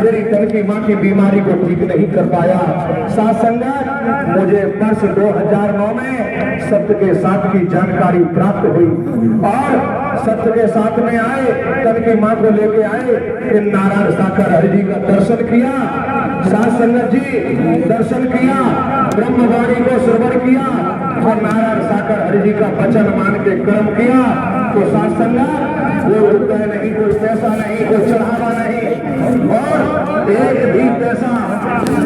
मेरी तन की माँ की बीमारी को ठीक नहीं कर पाया। साथ संगत, मुझे वर्ष 2009 में सत्य के साथ की जानकारी प्राप्त हुई, और सत्य के साथ में आए, तन की माँ को लेके आए, इन नारायण साकर हरि जी का दर्शन किया। साथ संगत जी, दर्शन किया, ब्रह्मवाणी को श्रवण किया, और नारायण साकर हरि जी का वचन मान के कर्म किया। तो साथ संगत, कोई रुपये नहीं, कोई पैसा नहीं, कोई चढ़ावा नहीं, और एक भी पैसा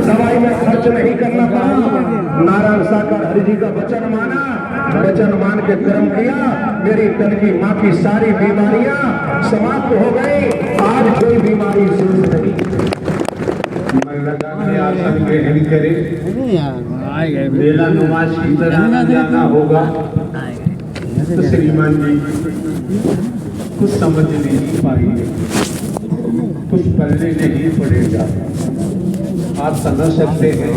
दवाई में खर्च नहीं करना पड़ा। नारायण साकर हरि जी का वचन माना, वचन मान के कर्म किया, मेरी तन की माँ की सारी बीमारियां समाप्त हो गई। आज कोई बीमारी शेष नहीं। मन लगा के आसन ग्रहण करे, मेला नमाज की तरह जाना होगा। तो श्रीमान जी कुछ समझ नहीं पाएंगे, कुछ पल्ले नहीं पड़ेगा। आप समझ सकते हैं,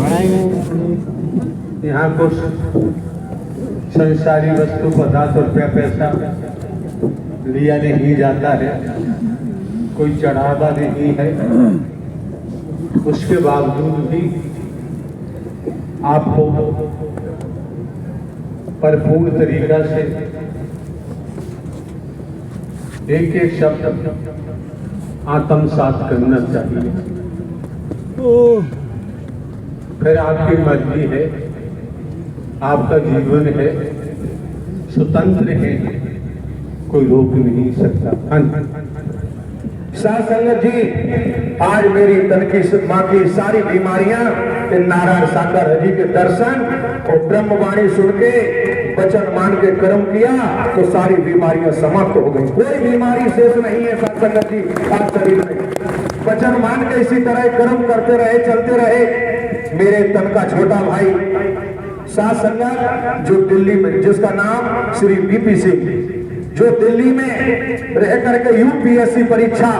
यहाँ कुछ संसारी वस्तु पदार्थ, रुपया पैसा लिया नहीं जाता है, कोई चढ़ावा नहीं है। उसके बावजूद भी आपको भरपूर तरीका से एक एक शब्द आत्मसात करना चाहिए। फिर आपकी मर्जी है, आपका जीवन है, स्वतंत्र है, कोई रोक नहीं सकता। साथ संगत जी, आज मेरी तन की माँ की सारी बीमारियां नारायण साकर हरि जी के दर्शन और ब्रह्मवाणी सुन के वचन मान के कर्म किया, तो सारी बीमारियां समाप्त हो गई। कोई बीमारी शेष नहीं है साथ संगत जी आज शरीर में। वचन मान के इसी तरह कर्म करते रहे, चलते रहे। मेरे तन का छोटा भाई साथ संगत जो दिल्ली में, जिसका नाम श्री बीपी सिंह, जो दिल्ली में रह करके यूपीएससी परीक्षा,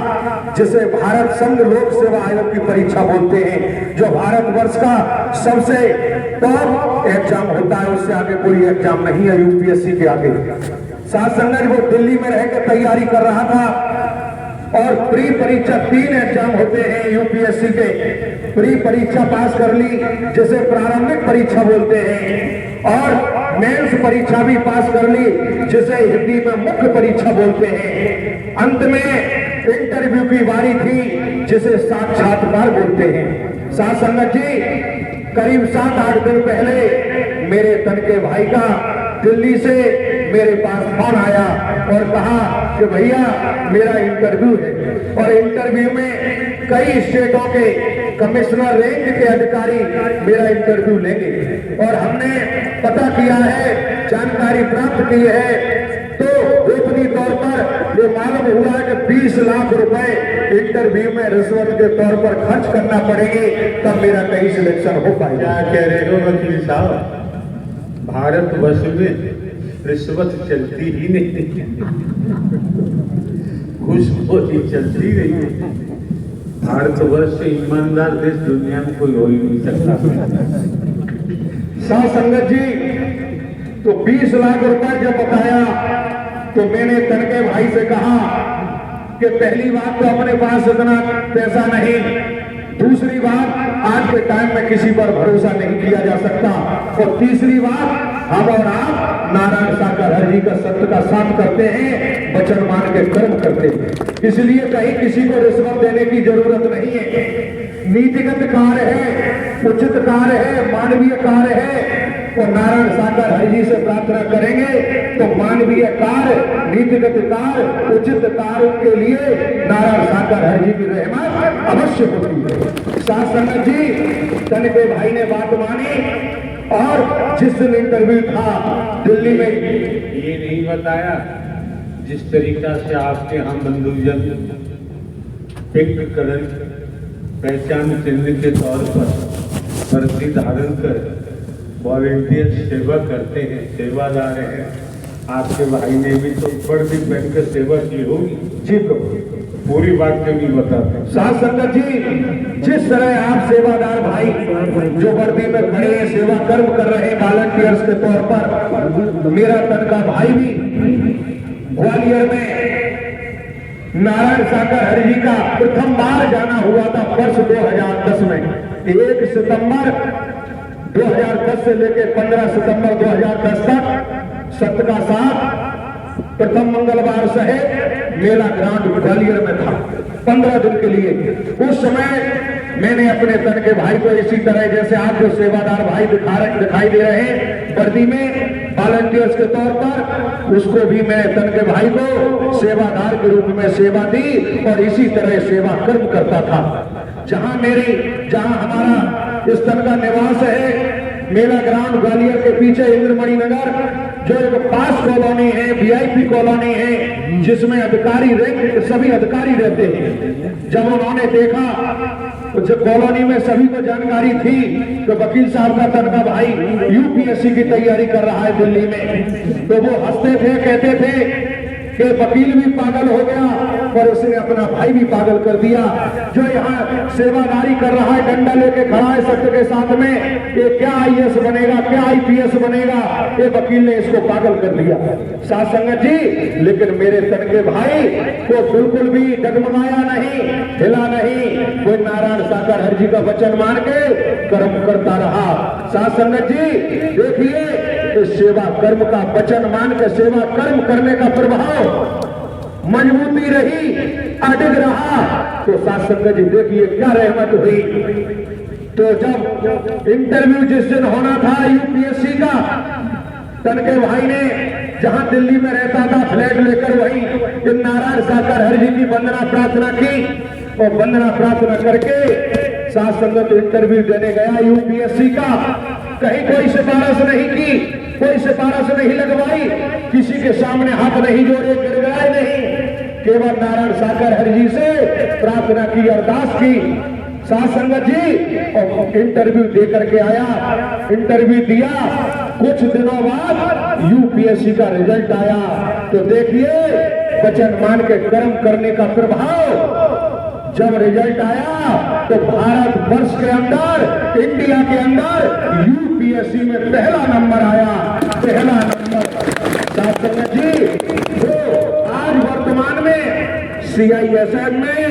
जिसे भारत संघ लोक सेवा आयोग की परीक्षा बोलते हैं, जो भारतवर्ष का सबसे टॉप एग्जाम होता है, उससे आगे कोई एग्जाम नहीं है यूपीएससी के आगे। साथ संगत वो दिल्ली में रह के तैयारी कर रहा था और प्री परीक्षा 3 एग्जाम होते हैं यूपीएससी के। प्री परीक्षा पास कर ली, जिसे प्रारंभिक परीक्षा बोलते हैं, और मेंस परीक्षा भी पास कर ली, जिसे हिंदी में मुख्य परीक्षा बोलते हैं। अंत में इंटरव्यू की बारी थी, जिसे साक्षात्कार बोलते हैं। साथ संगत जी, करीब 7-8 दिन पहले मेरे तन के भाई का दिल्ली से मेरे पास फोन आया और कहा कि भैया मेरा इंटरव्यू है, और इंटरव्यू में कई स्टेटों के कमिश्नर रैंक के अधिकारी मेरा इंटरव्यू लेंगे, और हमने पता किया है, जानकारी प्राप्त की है, तो गोपनीय तौर पर ये मालूम हुआ है कि 20 लाख रुपए इंटरव्यू में रिश्वत के तौर पर खर्च करना पड़ेंगे, तब मेरा कहीं सिलेक्शन हो पाएगा। क्या कह रहे हो वकील साहब, भारतवर्ष में रिश्वत चलती ही नहीं, घूसखोरी चलती नहीं है। भारतवर्ष से ईमानदार देश दुनिया में कोई हो ही नहीं सकता। साथ संगत जी, तो 20 लाख रुपए जब बताया तो मैंने तन के भाई से कहा कि पहली बात तो अपने पास इतना पैसा नहीं, दूसरी बात आज के टाइम में किसी पर भरोसा नहीं किया जा सकता, और तीसरी बात हम और आप नारायण सागर हर जी का सत्य का साथ करते हैं, वचन मान के कर्म करते हैं, इसलिए कहीं किसी को रिश्वत देने की जरूरत नहीं है। नीतिगत कार्य है, उचित कार्य है, मानवीय कार्य है, और नारायण सागर हरि जी से प्रार्थना करेंगे तो मानवीय कार्य, नीतिगत कार्य, उचित कार्य के लिए नारायण सागर हरि जी की रहमत अवश्य होती है। साथ संगत जी, तन के भाई ने बात मानी, और जिस दिन इंटरव्यू था दिल्ली में, ये नहीं बताया जिस तरीका से आपके हम बंधुजन पिंक कलर पहचान चिन्ह के तौर पर वर्दी धारण कर वॉलंटियर सेवा करते हैं, सेवादार हैं। आपके भाई ने भी तो वर्दी पहन कर सेवा की होगी। जी प्रभु, पूरी बात क्यों नहीं बताते? साथ संगत जी, जिस तरह आप सेवादार भाई जो वर्दी में खड़े हैं, सेवा कर्म कर रहे हैं वॉलंटियर्स के तौर पर, मेरा तन का भाई भी ग्वालियर में नारायण सागर हरि जी का प्रथम बार जाना हुआ था वर्ष 2010 में। 1 सितंबर 2010 से लेकर 15 सितंबर 2010 तक सत्य का साथ प्रथम मंगलवार सहित मेला ग्रांड ग्वालियर में था 15 दिन के लिए। उस समय मैंने अपने तन के भाई को इसी तरह जैसे आप जो सेवादार भाई दिखाई दे रहे हैं वर्दी में वॉलंटियर्स के तौर पर, उसको भी मैं तन के भाई को सेवादार के रूप में सेवा दी और इसी तरह सेवा कर्म करता था। जहां हमारा इस तन का निवास है मेला ग्राउंड ग्वालियर के पीछे इंद्रमणि नगर, जो एक पास कॉलोनी है, वीआईपी कॉलोनी है, जिसमें अधिकारी रैंक सभी अधिकारी रहते हैं। जब उन्होंने देखा तो जब कॉलोनी में सभी को जानकारी थी तो वकील साहब का तनका भाई यूपीएससी की तैयारी कर रहा है दिल्ली में, तो वो हंसते थे, कहते थे कि वकील भी पागल हो गया और उसने अपना भाई भी पागल कर दिया। जो यहाँ सेवादारी कर रहा है, डंडा लेके खड़ा है सत्य के साथ में, ये क्या आईएएस बनेगा, क्या आईपीएस बनेगा, ये वकील ने इसको पागल कर दिया। साथ संगत जी, लेकिन मेरे तन के भाई को बिल्कुल भी डगमगाया नहीं, हिला नहीं, कोई नारायण सागर हरि जी का वचन मान के कर्म करता रहा। साथ संगत जी देखिए, इस सेवा कर्म का वचन मान के सेवा कर्म करने का प्रभाव मजबूती रही, अडिग रहा, तो साथ संगत जी देखिए क्या रहमत हुई। तो जब इंटरव्यू जिस दिन होना था यूपीएससी का, तन के भाई ने जहां दिल्ली में रहता था फ्लैट लेकर वहीं नारायण सागर हरि जी की वंदना प्रार्थना की और वंदना प्रार्थना करके साथ संगत इंटरव्यू देने गया यूपीएससी का। कहीं कोई सिफारिश नहीं की, कोई सिफारिश नहीं लगवाई, किसी के सामने हाथ नहीं जोड़े, गिड़गिड़ाए नहीं, केवल नारायण साकर हरि जी से प्रार्थना की, अरदास की। साथ संगत जी, और इंटरव्यू दे करके आया, इंटरव्यू दिया। कुछ दिनों बाद यूपीएससी का रिजल्ट आया। तो देखिए वचन मान के कर्म करने का प्रभाव। जब रिजल्ट आया तो भारत वर्ष के अंदर, इंडिया के अंदर यूपीएससी में पहला नंबर आया, पहला नंबर। साथ संगत जी, जो आज वर्तमान में सीआईएसएफ में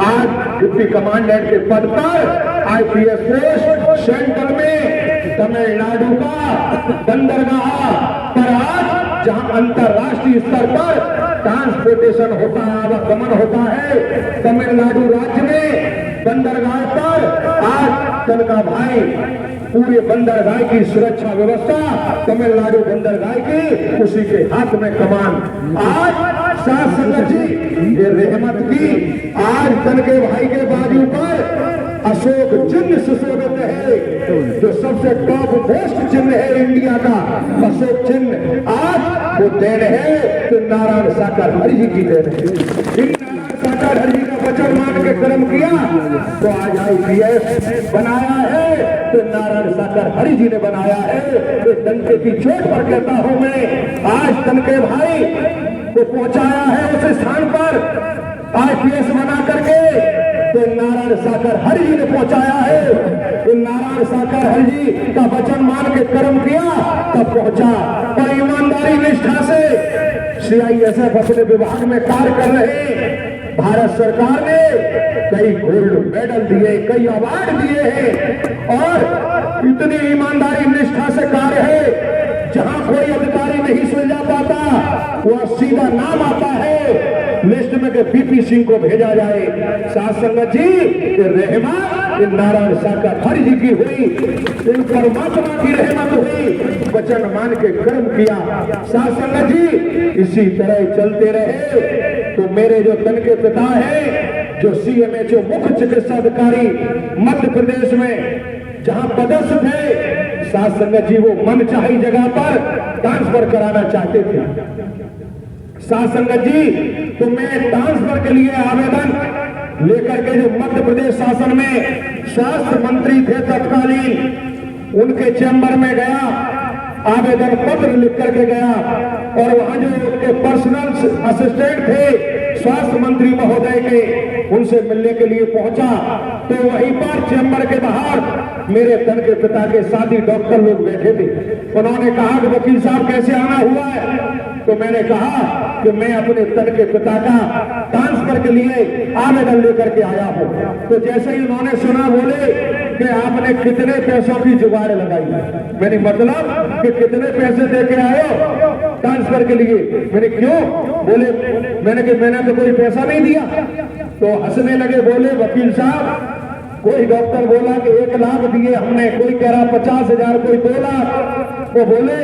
आज डिप्टी कमांडेंट के पद पर आईपीएस पोस्ट सेंट्रल में तमिलनाडु का बंदरगाह पर आज जहां अंतरराष्ट्रीय स्तर पर ट्रांसपोर्टेशन होता है, आवागमन होता है, तमिलनाडु राज्य में बंदरगाह पर आज तनका भाई पूरे बंदरगाह की सुरक्षा व्यवस्था तमिलनाडु बंदरगाह की, उसी के हाथ में कमान। आज साथ संगत जी, ये रहमत की आज तनके भाई के बाजू पर अशोक चिन्ह सुशोभित है, जो सबसे टॉप मोस्ट चिन्ह है इंडिया का, अशोक चिन्ह। आज वो देन है तो नारायण साकर हरि जी की देन है। साकर हरि जी का वचन मान के कर्म किया तो आज आईपीएस बनाया है, तो नारायण साकर हरि जी ने बनाया है। तो तनके की चोट पर कहता हूं मैं, आज तनके भाई को पहुंचाया है उस स्थान पर आईपीएस बना करके, तो नारायण साकर हरि जी ने पहुंचाया है। तो नारायण साकर हरि जी का वचन मान के कर्म किया तब पहुंचा। और ईमानदारी निष्ठा से सीआईएसएफ अपने विभाग में कार्य कर रहे। भारत सरकार ने कई गोल्ड मेडल दिए, कई अवार्ड दिए हैं, और इतनी ईमानदारी निष्ठा से कार्य है। जहां कोई अधिकारी नहीं सुलझा पाता, वह सीधा नाम आता है लिस्ट में कि बीपी सिंह को भेजा जाए। साथ संगत जी, रहमत नारायण साकर हरि जी की हुई, इन परमात्मा की रहमत हुई, वचन मान के कर्म किया। साथ संगत जी, इसी तरह चलते रहे तो मेरे जो तन के पिता हैं, जो सीएमएचओ मुख्य चिकित्सा अधिकारी मध्य प्रदेश में जहां पदस्थ थे, साथ संगत जी वो मन चाही जगह पर ट्रांसफर कराना चाहते थे। साथ संगत जी, तो मैं ट्रांसफर के लिए आवेदन लेकर के जो मध्य प्रदेश शासन में स्वास्थ्य मंत्री थे तत्कालीन, उनके चैम्बर में गया, आवेदन पत्र लिख करके गया। और वहां जो उनके पर्सनल असिस्टेंट थे स्वास्थ्य मंत्री महोदय के, उनसे मिलने के लिए पहुंचा। तो वहीं पर चैम्बर के बाहर मेरे तन के पिता के साथी डॉक्टर लोग बैठे थे। उन्होंने कहा कि वकील साहब कैसे आना हुआ है? तो मैंने कहा कि मैं अपने तन के पिता का ट्रांसफर के लिए आवेदन लेकर के आया हूं। तो जैसे ही उन्होंने सुना, बोले कि आपने कितने पैसों की जुगाड़ लगाई? मैंने मतलब कि कितने पैसे दे के आए हो ट्रांसफर के लिए? मैंने क्यों? बोले मैंने तो कोई पैसा नहीं दिया। तो हंसने लगे, बोले वकील साहब, कोई डॉक्टर बोला कि 1 लाख दिए हमने, कोई कह रहा 50,000, कोई 2 लाख। वो बोले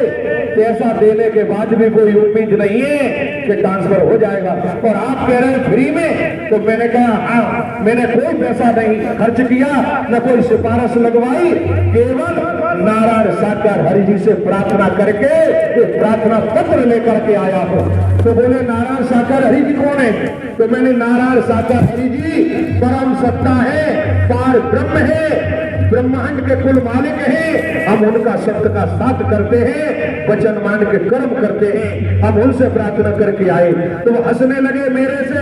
पैसा देने के बाद भी कोई उम्मीद नहीं है कि ट्रांसफर हो जाएगा, और आप कह रहे हैं फ्री में। तो मैंने कहा हाँ, मैंने कोई पैसा नहीं खर्च किया, न कोई सिफारिश लगवाई, केवल नारायण साकर हरि जी से प्रार्थना करके प्रार्थना पत्र लेकर के आया हूं। तो बोले नारायण साकर हरि जी कौन है? तो मैंने नारायण साकर हरि जी परम सत्ता है, पार ब्रह्म है, ब्रह्मांड के कुल मालिक हैं। हम उनका शब्द का साथ करते हैं, वचन मान के कर्म करते हैं, हम उनसे प्रार्थना करके आए। तो वो हंसने लगे मेरे से,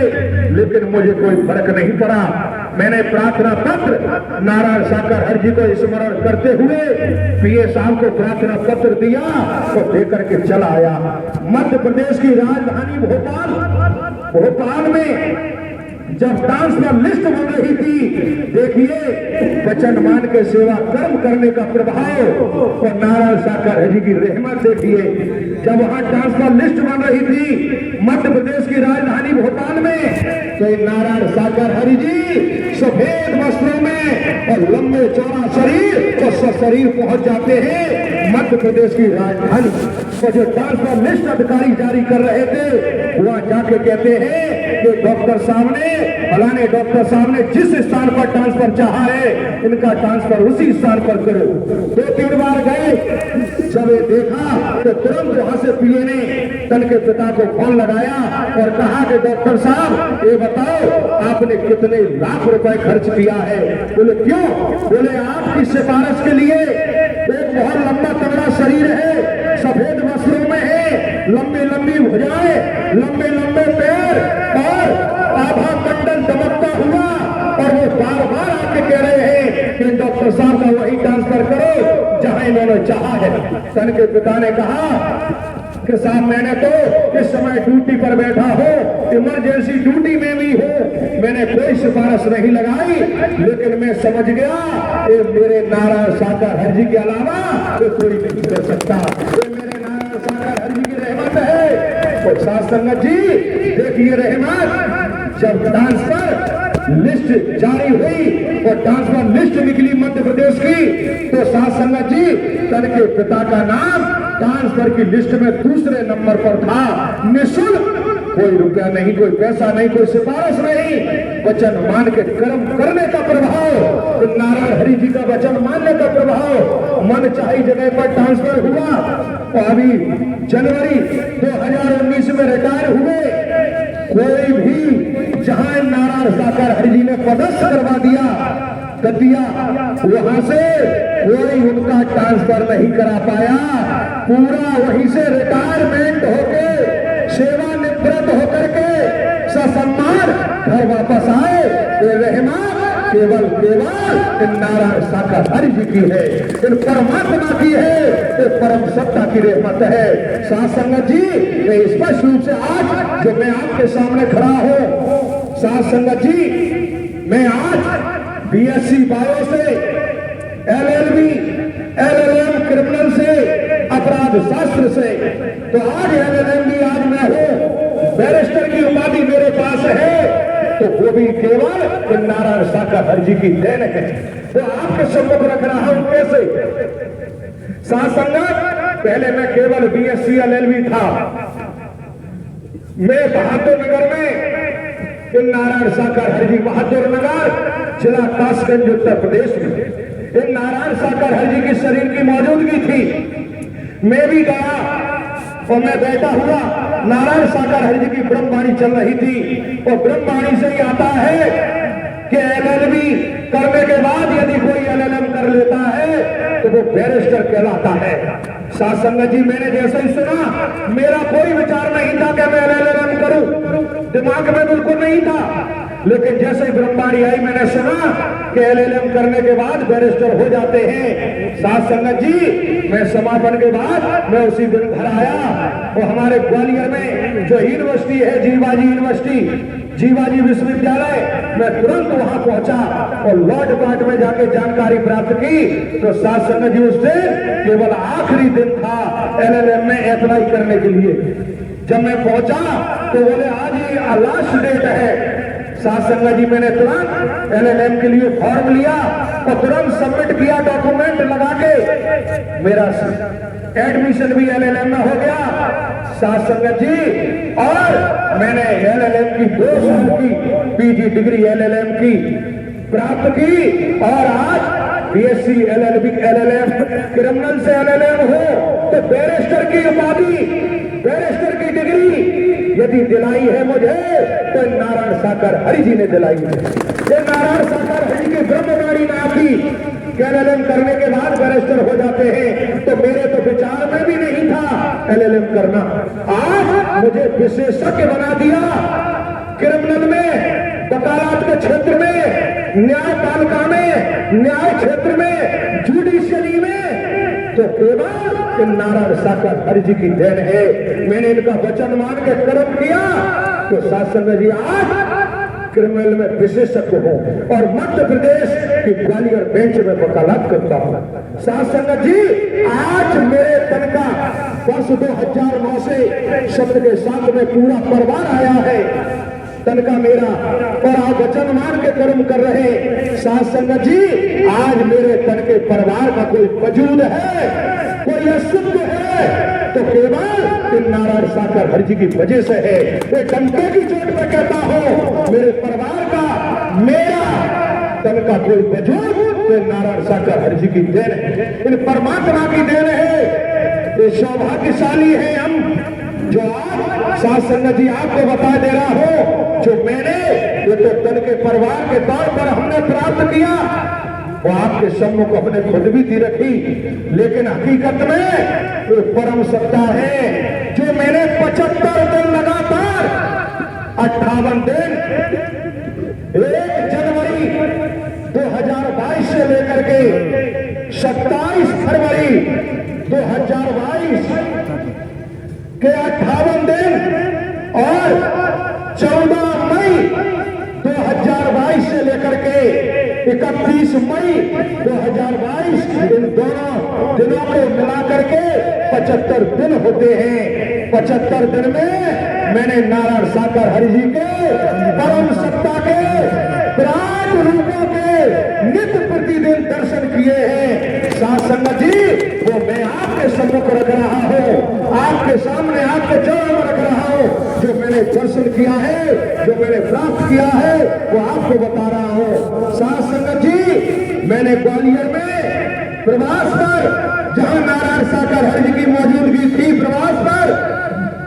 लेकिन मुझे कोई फर्क नहीं पड़ा। मैंने प्रार्थना पत्र नारायण साकर हरि जी को स्मरण करते हुए पीए साहब को प्रार्थना पत्र दिया और देकर के चला आया। मध्य प्रदेश की राजधानी भोपाल में जब ट्रांसफर लिस्ट बन रही थी, देखिए वचन मान के सेवा कर्म करने का प्रभाव और नारायण साकर हरि जी की रहमत देखिए। जब वहां ट्रांसफर लिस्ट बन रही थी मध्य प्रदेश की राजधानी भोपाल में, तो नारायण साकर हरि जी सफेद वस्त्रों में और लंबे चौड़ा शरीर और शरीर पहुंच जाते हैं मध्य प्रदेश की राजधानी। और जो ट्रांसफर लिस्ट अधिकारी जारी कर रहे थे, वहां जाके कहते हैं कि डॉक्टर साहब ने, फलाने डॉक्टर साहब ने जिस स्थान पर ट्रांसफर चाहा है, इनका ट्रांसफर उसी स्थान पर करो। 2-3 बार गए, जब ये देखा तो तुरंत वहां से पीए ने तन के पिता को फोन लगाया और कहा कि डॉक्टर साहब ये बताओ आपने कितने लाख रुपए खर्च किया है। बोले क्यों? बोले आपकी सिफारिश के लिए एक बहुत लंबा तगड़ा शरीर है, सफेद वस्त्रों में है, लंबी लंबी भुजाएं, लंबे लंबे पैर और आभा मंडल दमकता हुआ, और वो बार बार आके कह रहे हैं कि डॉक्टर साहब का वही ट्रांसफर करो जहां इन्होंने चाहा है। तन के पिता ने कहा कि साहब मैंने तो इस समय ड्यूटी पर बैठा हूं, इमरजेंसी ड्यूटी में भी हूं, मैंने कोई सिफारिश नहीं लगाई, लेकिन मैं समझ गया ये मेरे नारायण साकार हर जी के अलावा तो कोई नहीं कर सकता, ये मेरे नारायण साकार हर जी की रहमत है। तो साथ संगत जी देखिए रहमत, जब ट्रांसफर लिस्ट जारी हुई और ट्रांसफर लिस्ट निकली मध्य प्रदेश की, तो साथ संगत जी तन के पिता का नाम ट्रांसफर की लिस्ट में दूसरे नंबर पर था। निःशुल्क, कोई रुपया नहीं, कोई पैसा नहीं, कोई सिफारिश नहीं, वचन मान के कर्म करने का प्रभाव, तो नारायण हरि जी का वचन मानने का प्रभाव, मन चाही जगह पर ट्रांसफर हुआ। और अभी जनवरी 2019 में रिटायर हुए। कोई भी जहां नारायण साकार हरि जी ने पदस्थ करवा दिया गद्दिया, वहां से कोई उनका ट्रांसफर नहीं करा पाया। पूरा वहीं से रिटायरमेंट होके सेवानिवृत्त होकर के ससम्मान घर वापस आए। ये रहमत केवल केवल नारायण साकार हरि जी की है, इन परमात्मा की है, ये परम सत्ता की रहमत है। साथ संगत जी मैं स्पष्ट रूप से आज जो मैं आपके सामने खड़ा हूं, साथ संगत जी मैं आज बीएससी बायो से LLB LLM क्रिमिनल से अपराध शास्त्र से, तो आज LLM भी आज मैं हूं, बैरिस्टर की उपाधि मेरे पास है, तो वो भी केवल नारायण साकार हरि जी की देन है। तो आपके सम्मुख रख रहा हूं कैसे। साथ संगत पहले मैं केवल BSc LLB था। मैं बहादुर नगर में नारायण साकार हरि जी, बहादुर नगर जिला कासगंज उत्तर प्रदेश में इन नारायण साकार हरि जी की शरीर की मौजूदगी थी। मैं भी गया और मैं बैठा हुआ, नारायण साकार हरि जी की ब्रह्मवाणी चल रही थी, और ब्रह्मवाणी से ही आता है कि LLB करने के बाद यदि कोई LLM कर लेता है तो वो बैरिस्टर कहलाता है। साथ संगत जी मैंने जैसे ही सुना, मेरा कोई विचार नहीं था कि मैं LLM करूं, दिमाग में बिल्कुल नहीं था, लेकिन जैसे ही ब्रह्मवाणी आई मैंने सुना कि LLM करने के बाद बैरिस्टर हो जाते हैं। साथ संगत जी मैं समापन के बाद मैं उसी दिन घर आया, और हमारे ग्वालियर में जो यूनिवर्सिटी है जीवाजी यूनिवर्सिटी, जीवाजी विश्वविद्यालय, मैं तुरंत वहां पहुंचा और लॉ डिपार्टमेंट में जाके जानकारी प्राप्त की। तो साथ संगत जी उस दिन केवल आखिरी दिन था LLM में अप्लाई करने के लिए। जब मैं पहुंचा तो बोले आज ही लास्ट डेट है। साथ संगत जी मैंने तुरंत LLM के लिए फॉर्म लिया और तुरंत सबमिट किया डॉक्यूमेंट लगा के, मेरा एडमिशन भी LLM में हो गया। साथ संगत जी और मैंने LLM की 2 साल की PG डिग्री LLM की प्राप्त की, और आज BSc LLM क्रिमिनल से LLM हो तो बैरिस्टर की उपाधि, बैरिस्टर की डिग्री यदि दिलाई है मुझे तो नारायण साकार हरि जी ने दिलाई है। ये नारायण साकार हरि की ब्रह्मवाणी ना थी LLM करने के बाद बैरिस्टर हो जाते हैं, तो मेरे तो विचार में भी नहीं था LLM करना। आज मुझे विशेषज्ञ बना दिया क्रिमिनल में, वकालत के क्षेत्र में, न्यायपालिका में, न्याय क्षेत्र में, जुडिशियरी में, तो केवल नारायण साकार हरि जी की देन है। मैंने इनका वचन मान के कर्म किया, तो साथ संगत जी आज क्रिमिनल में विशेषज्ञ हो और मध्य प्रदेश की ग्वालियर बेंच में वकालत करता हूं। साथ संगत जी आज मेरे तन का वर्ष 2009 से शब्द के साथ में पूरा परिवार आया है, तन का मेरा, और आप वचन मान के कर्म कर रहे। साथ संगत जी आज मेरे तन के परिवार का कोई वजूद है, कोई अस्तित्व है, तो केवल नारायण साकार हरि जी की वजह से है। ये डंके की चोट में कहता हूं, मेरे परिवार का, मेरा तन का कोई वजूद तो नारायण साकार हरि जी की देन है, इन परमात्मा की देन है। ये सौभाग्यशाली है हम जो आज साथ संगत जी आपको बता दे रहा हूं, जो मैंने ये तो तन के परिवार के तौर पर हमने प्राप्त किया, वो आपके सम्मुख अपने खुद भी दी रखी, लेकिन हकीकत में वो परम सत्ता है जो मैंने 75 दिन लगातार 58 दिन 1 जनवरी 2022 से लेकर के 27 फरवरी 2022 के 58 दिन और 14 मई 2022 से लेकर के 31 मई 2022 इन दोनों दिनों को मिलाकर के 75 दिन होते हैं। 75 दिन में मैंने नारायण साकर हरि जी के परम सत्ता के विराट रूपों के नित्य प्रतिदिन दर्शन किए हैं। साथ संगत जी, वो मैं आपके सम्मुख रख रहा हूँ, आपके सामने आपके चरणों में रख रहा हूँ। जो मैंने दर्शन किया है, जो मैंने प्राप्त किया है, वो आपको बता रहा हूँ। साथ संगत जी, मैंने ग्वालियर में प्रवास पर, जहां नारायण साकर हरि जी की मौजूदगी थी, प्रवास पर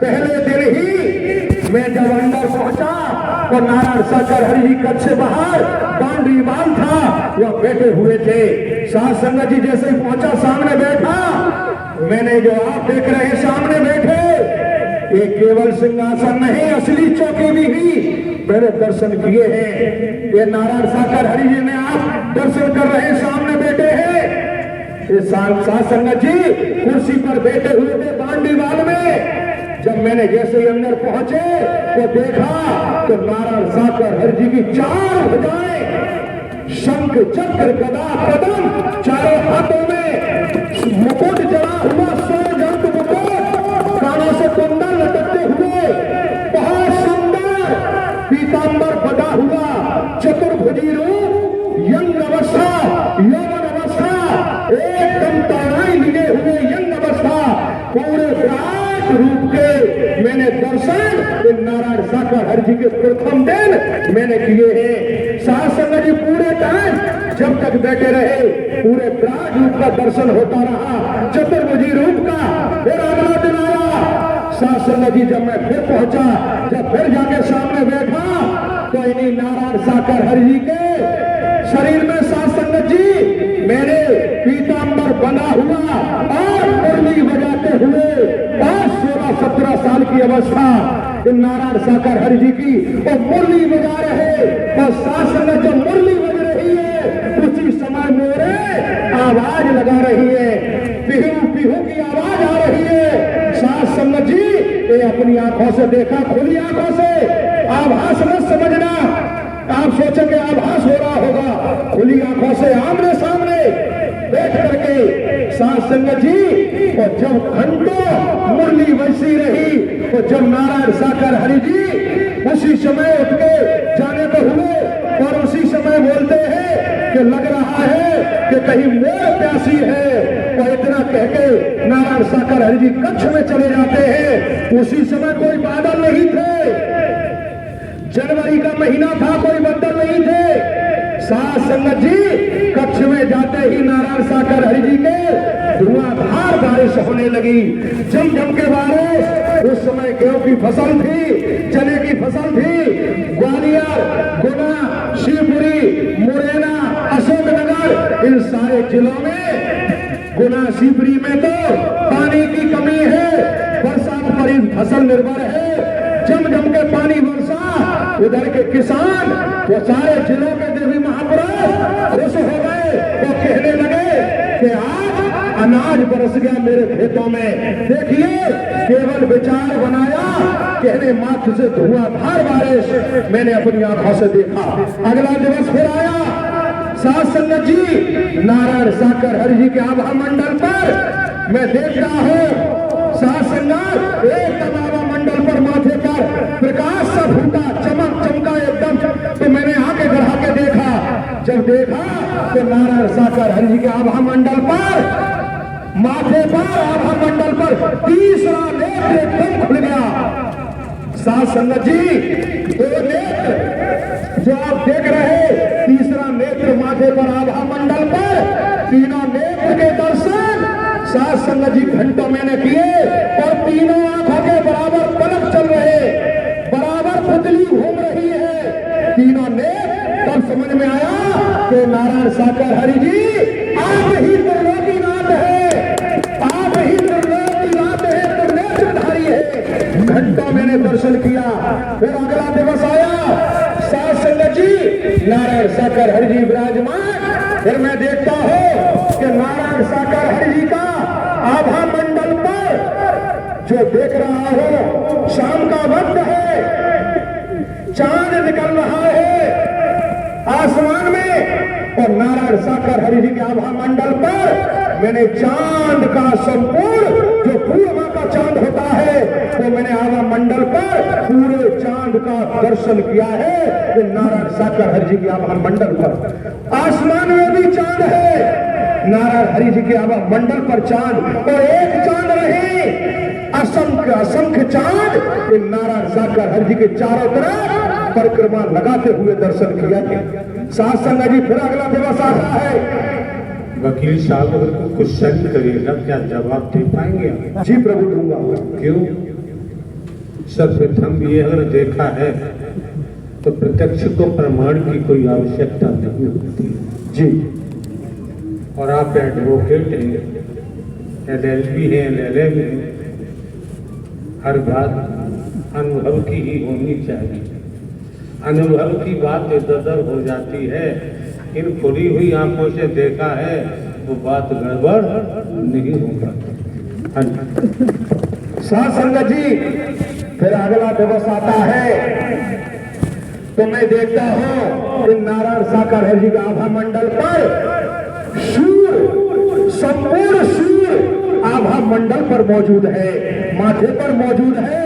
पहले दिन ही मैं जब अंदर पहुंचा और नारायण साकर हरि जी कच्छ से बाहर बाउंड्री वाल था, वह बैठे हुए थे। साथ संगत जी जैसे ही पहुंचा, सामने बैठा, मैंने जो आप देख रहे हैं सामने बैठे, ये केवल सिंहासन नहीं, असली चौकी भी मैंने दर्शन किए हैं। ये नारायण साकर हरि जी ने आप दर्शन कर रहे हैं, सामने बैठे हैं। ये साथ संगत जी कुर्सी पर बैठे हुए थे बाउंड्री वाल में। जब मैंने जैसे ही अंदर पहुंचे तो देखा तो नारायण साकर हरि जी की 4 भुजाएं, शंख चक्र गदा पद्म, चारों हाथों में मुकुट जड़ा हुआ, 100 जंत मुकुट, कानों से कुंडल लटकते हुए, बहुत सुंदर पीतांबर बना हुआ, चतुर्भुजी रूप, यंग अवस्था, यौवन अवस्था, एकदम तौराई लिए हुए यंग अवस्था, पूरे विराट रूप के मैंने दर्शन नारायण साकर हरि जी के प्रथम दिन मैंने किए हैं। साथ संगत जी पूरे टाइम जब तक बैठे रहे, पूरे विराट रूप का दर्शन होता रहा, चतुर्भुजी रूप का। फिर अगला दिन आया, साथ संगत जी जब मैं फिर पहुंचा, जब फिर जाके सामने बैठा, तो इन्हीं नारायण साकर हरि जी के शरीर में, साथ संगत जी, मैंने पीतांबर बना हुआ और मुरली बजाते हुए, और 16-17 साल की अवस्था नारायण साकर हरि जी की, और मुरली बजा रहे, और साथ संगत जब मुरली बज रही है, उसी समय मोरे आवाज लगा रही है, पिहू पिहू की आवाज आ रही है। साथ संगत जी, ये अपनी आंखों से देखा, खुली आंखों से, आभास मत समझना, आप सोचेंगे आभास हो रहा होगा, खुली आंखों से आमने सामने बैठ करके साथ संगत जी। और जब घंटों मुरली बजती रही, तो जब नारायण साकर हरि जी उसी समय उठ के जाने को हुए, और उसी समय बोलते हैं कि लग रहा है कि कहीं मोर प्यासी है, और इतना कह के नारायण साकर हरि जी कच्छ में चले जाते हैं। उसी समय कोई बादल नहीं थे, जनवरी का महीना था, कोई बदल नहीं थे। साथ संगत जी कच्छ में जाते ही नारायण साकर हरि जी के धुआंधार बारिश होने लगी, झमझम के बारिश। उस समय गेहूं की फसल थी, चने की फसल थी। ग्वालियर, गुना, शिवपुरी, मुरैना, अशोकनगर, इन सारे जिलों में, गुना शिवपुरी में तो पानी की कमी है, बरसात पर फसल निर्भर है, जम के पानी वर्षा। उधर के किसान, वो सारे जिलों के देवी महापुरुष खुश हो गए, वो कहने लगे कि आज अनाज बरस गया मेरे खेतों में। देखिए, केवल विचार बनाया, कहने मात्र से धुआंधार बारिश मैंने अपनी आंखों से देखा। अगला दिवस फिर आया, साथ संगत जी नारायण साकर हरि जी के आभा मंडल पर मैं देख रहा हूँ, साथ संगत एक आभा मंडल पर माथे पर प्रकाश सा फूटा, चमक चमका एकदम। तो मैंने आके बढ़ा के देखा, जब देखा तो नारायण साकर हरि जी के आभा मंडल पर, माथे पर, आभा मंडल पर तीसरा नेत्र एकदम खुल गया। साथ संगत जी, 2 नेत्र जो आप देख रहे, तीसरा नेत्र माथे पर, आभा मंडल पर, तीनों नेत्र के दर्शन साथ संगत जी घंटों मैंने किए, और तीनों आंखों के बराबर के नारायण साकर हरि जी आप ही त्रिलोकीनाथ है, आप ही त्रिलोकीनाथ है, त्रिनेत्रधारी है। घंटा मैंने दर्शन किया, फिर अगला दिवस आया, साध संगत जी नारायण साकर हरि जी विराजमान। फिर मैं देखता हूं कि नारायण साकर हरि जी का आभा मंडल पर जो देख रहा हो, शाम का वक्त है, चांद निकल रहा है आसमान में, और नारायण साकर हरि जी के आभा मंडल पर मैंने चांद का संपूर्ण जो पूर्णिमा का चांद होता है, तो मैंने आभा मंडल पर पूरे चांद का दर्शन किया है। कि नारायण साकर हरि जी के आभा मंडल पर आसमान में भी चांद है, नारायण हरि जी के आभा मंडल पर चांद, और एक चांद नहीं असंख्य असंख्य चांद नारायण साकर हरि जी के चारों तरफ परिक्रमा लगाते हुए दर्शन किया। साथ संगत जी फिर अगला दिवस आता है। वकील साहब अगर कोई क्वेश्चन करेगा क्या जवाब दे पाएंगे आप? जी प्रभु दूंगा। क्यों? सर्वप्रथम ये अगर देखा है तो प्रत्यक्ष को प्रमाण की कोई आवश्यकता नहीं होती जी। और आप एडवोकेट हैं, LLB है, LLM है, हर बात अनुभव की ही होनी चाहिए। अनुभव की बात इधर हो जाती है, इन खुली हुई आंखों से देखा है वो बात गड़बड़ नहीं होगा। हाँ जी। साथ संगत जी फिर अगला दिवस आता है, तो मैं देखता हूं कि नारायण साकर हरि जी के आभा मंडल पर सूर्य, संपूर्ण सूर्य आभा मंडल पर मौजूद है, माथे पर मौजूद है।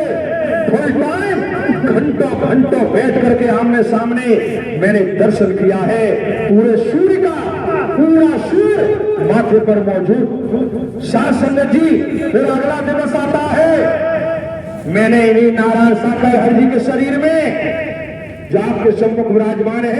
फुल टाइम घंटों घंटों बैठ करके आमने सामने मैंने दर्शन किया है। पूरे सूर्य का पूरा सूर्य माथे पर मौजूद। साथ संगत जी फिर अगला दिवस आता है, मैंने इन्हीं नारायण साकर हरि जी के शरीर में जो आपके सम्मुख विराजमान है